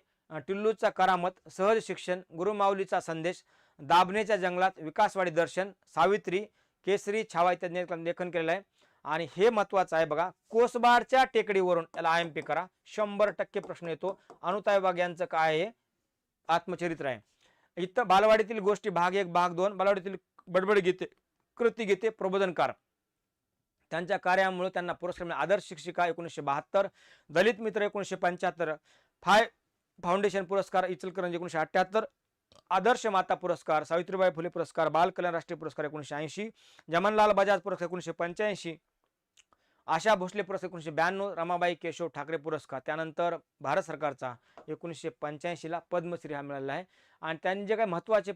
टिल्लूचा करामत सहज शिक्षण गुरुमाऊलीचा संदेश दाभणेच्या जंगलात विकासवाडी दर्शन सावित्री केसरी छावा इत्यादी लेखन केलेलं आहे. आणि हे महत्वाचं आहे बघा कोसबारच्या टेकडीवरून याला IMP करा 100% प्रश्न येतो. अनुताई वाघ यांचं काय आहे आत्मचरित्र आहे. इथं बालवाडीतील गोष्टी भाग 1 भाग 2 बालवाडीतील बडबड गीते कृती गीते प्रबोधनकार त्यांच्या कार्यामुळे त्यांना पुरस्कार मिळाला. आदर्श शिक्षिका 1972 दलित मित्र 1975 फाउंडेशन पुरस्कार इचलकरंजी 1978 आदर्श माता पुरस्कार सावित्रीबाई फुले पुरस्कार बाल कल्याण राष्ट्रीय पुरस्कार 1980 जमनलाल बजाज पुरस्कार 1985 आशा भोसले पुरस्कार 1992 रमाबाई केशव ठाकरे पुरस्कार. त्यानंतर भारत सरकारचा 1985 ला पद्मश्री हा मिळालेला आहे. आणि त्यांनी जे काही महत्त्वाचे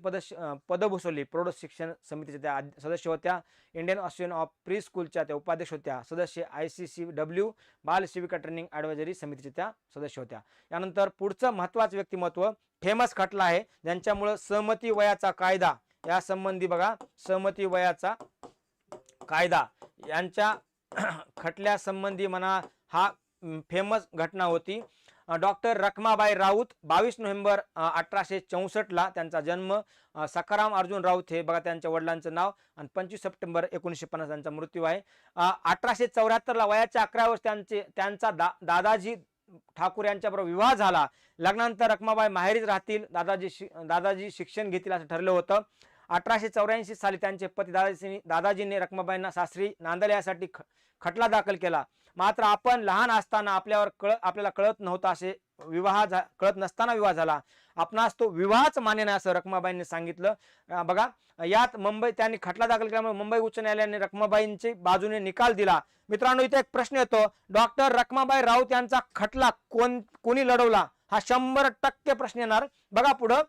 पद भूषवली प्रौढ शिक्षण समितीच्या त्या सदस्य होत्या. इंडियन असोसिएशन ऑफ प्री स्कूलच्या त्या उपाध्यक्ष होत्या. सदस्य ICCW बाल सेविका ट्रेनिंग ॲडवायझरी समितीच्या त्या सदस्य होत्या. यानंतर पुढचं महत्त्वाचं व्यक्तिमत्व फेमस खटला आहे ज्यांच्यामुळे सहमती वयाचा कायदा या संबंधी बघा सहमती वयाचा कायदा यांच्या खटल्या संबंधी म्हणा हा फेमस घटना होती. डॉक्टर रखमाबाई राऊत 22 नोव्हेंबर 1864 ला त्यांचा जन्म. सखाराम अर्जुन राऊत हे बघा त्यांच्या वडिलांचं नाव. आणि 25 सप्टेंबर 1950 त्यांचा मृत्यू आहे. 1874 ला वयाच्या 11 वर्ष त्यांचा दादाजी ठाकूर यांच्याबरोबर विवाह झाला. लग्नानंतर रखमाबाई माहेरीच राहतील. दादाजी शिक्षण घेतील असं ठरलं होतं. 1884 साली त्यांचे पती दादाजींनी रखमाबाईंना सासरी नांदल्यासाठी खटला दाखल केला. मात्र आपण लहान असताना आपल्याला कळत नव्हता असे कळत नसताना विवाह झाला. आपणास तो विवाहच मान्य नाही असं रखमाबाईंनी सांगितलं. बघा यात त्यांनी खटला दाखल केल्यामुळे मुंबई उच्च न्यायालयाने रखमाबाईंच्या बाजूने निकाल दिला. मित्रांनो इथे एक प्रश्न येतो डॉक्टर रखमाबाई राऊत यांचा खटला कोणी लढवला हा 100% प्रश्न येणार. बघा पुढं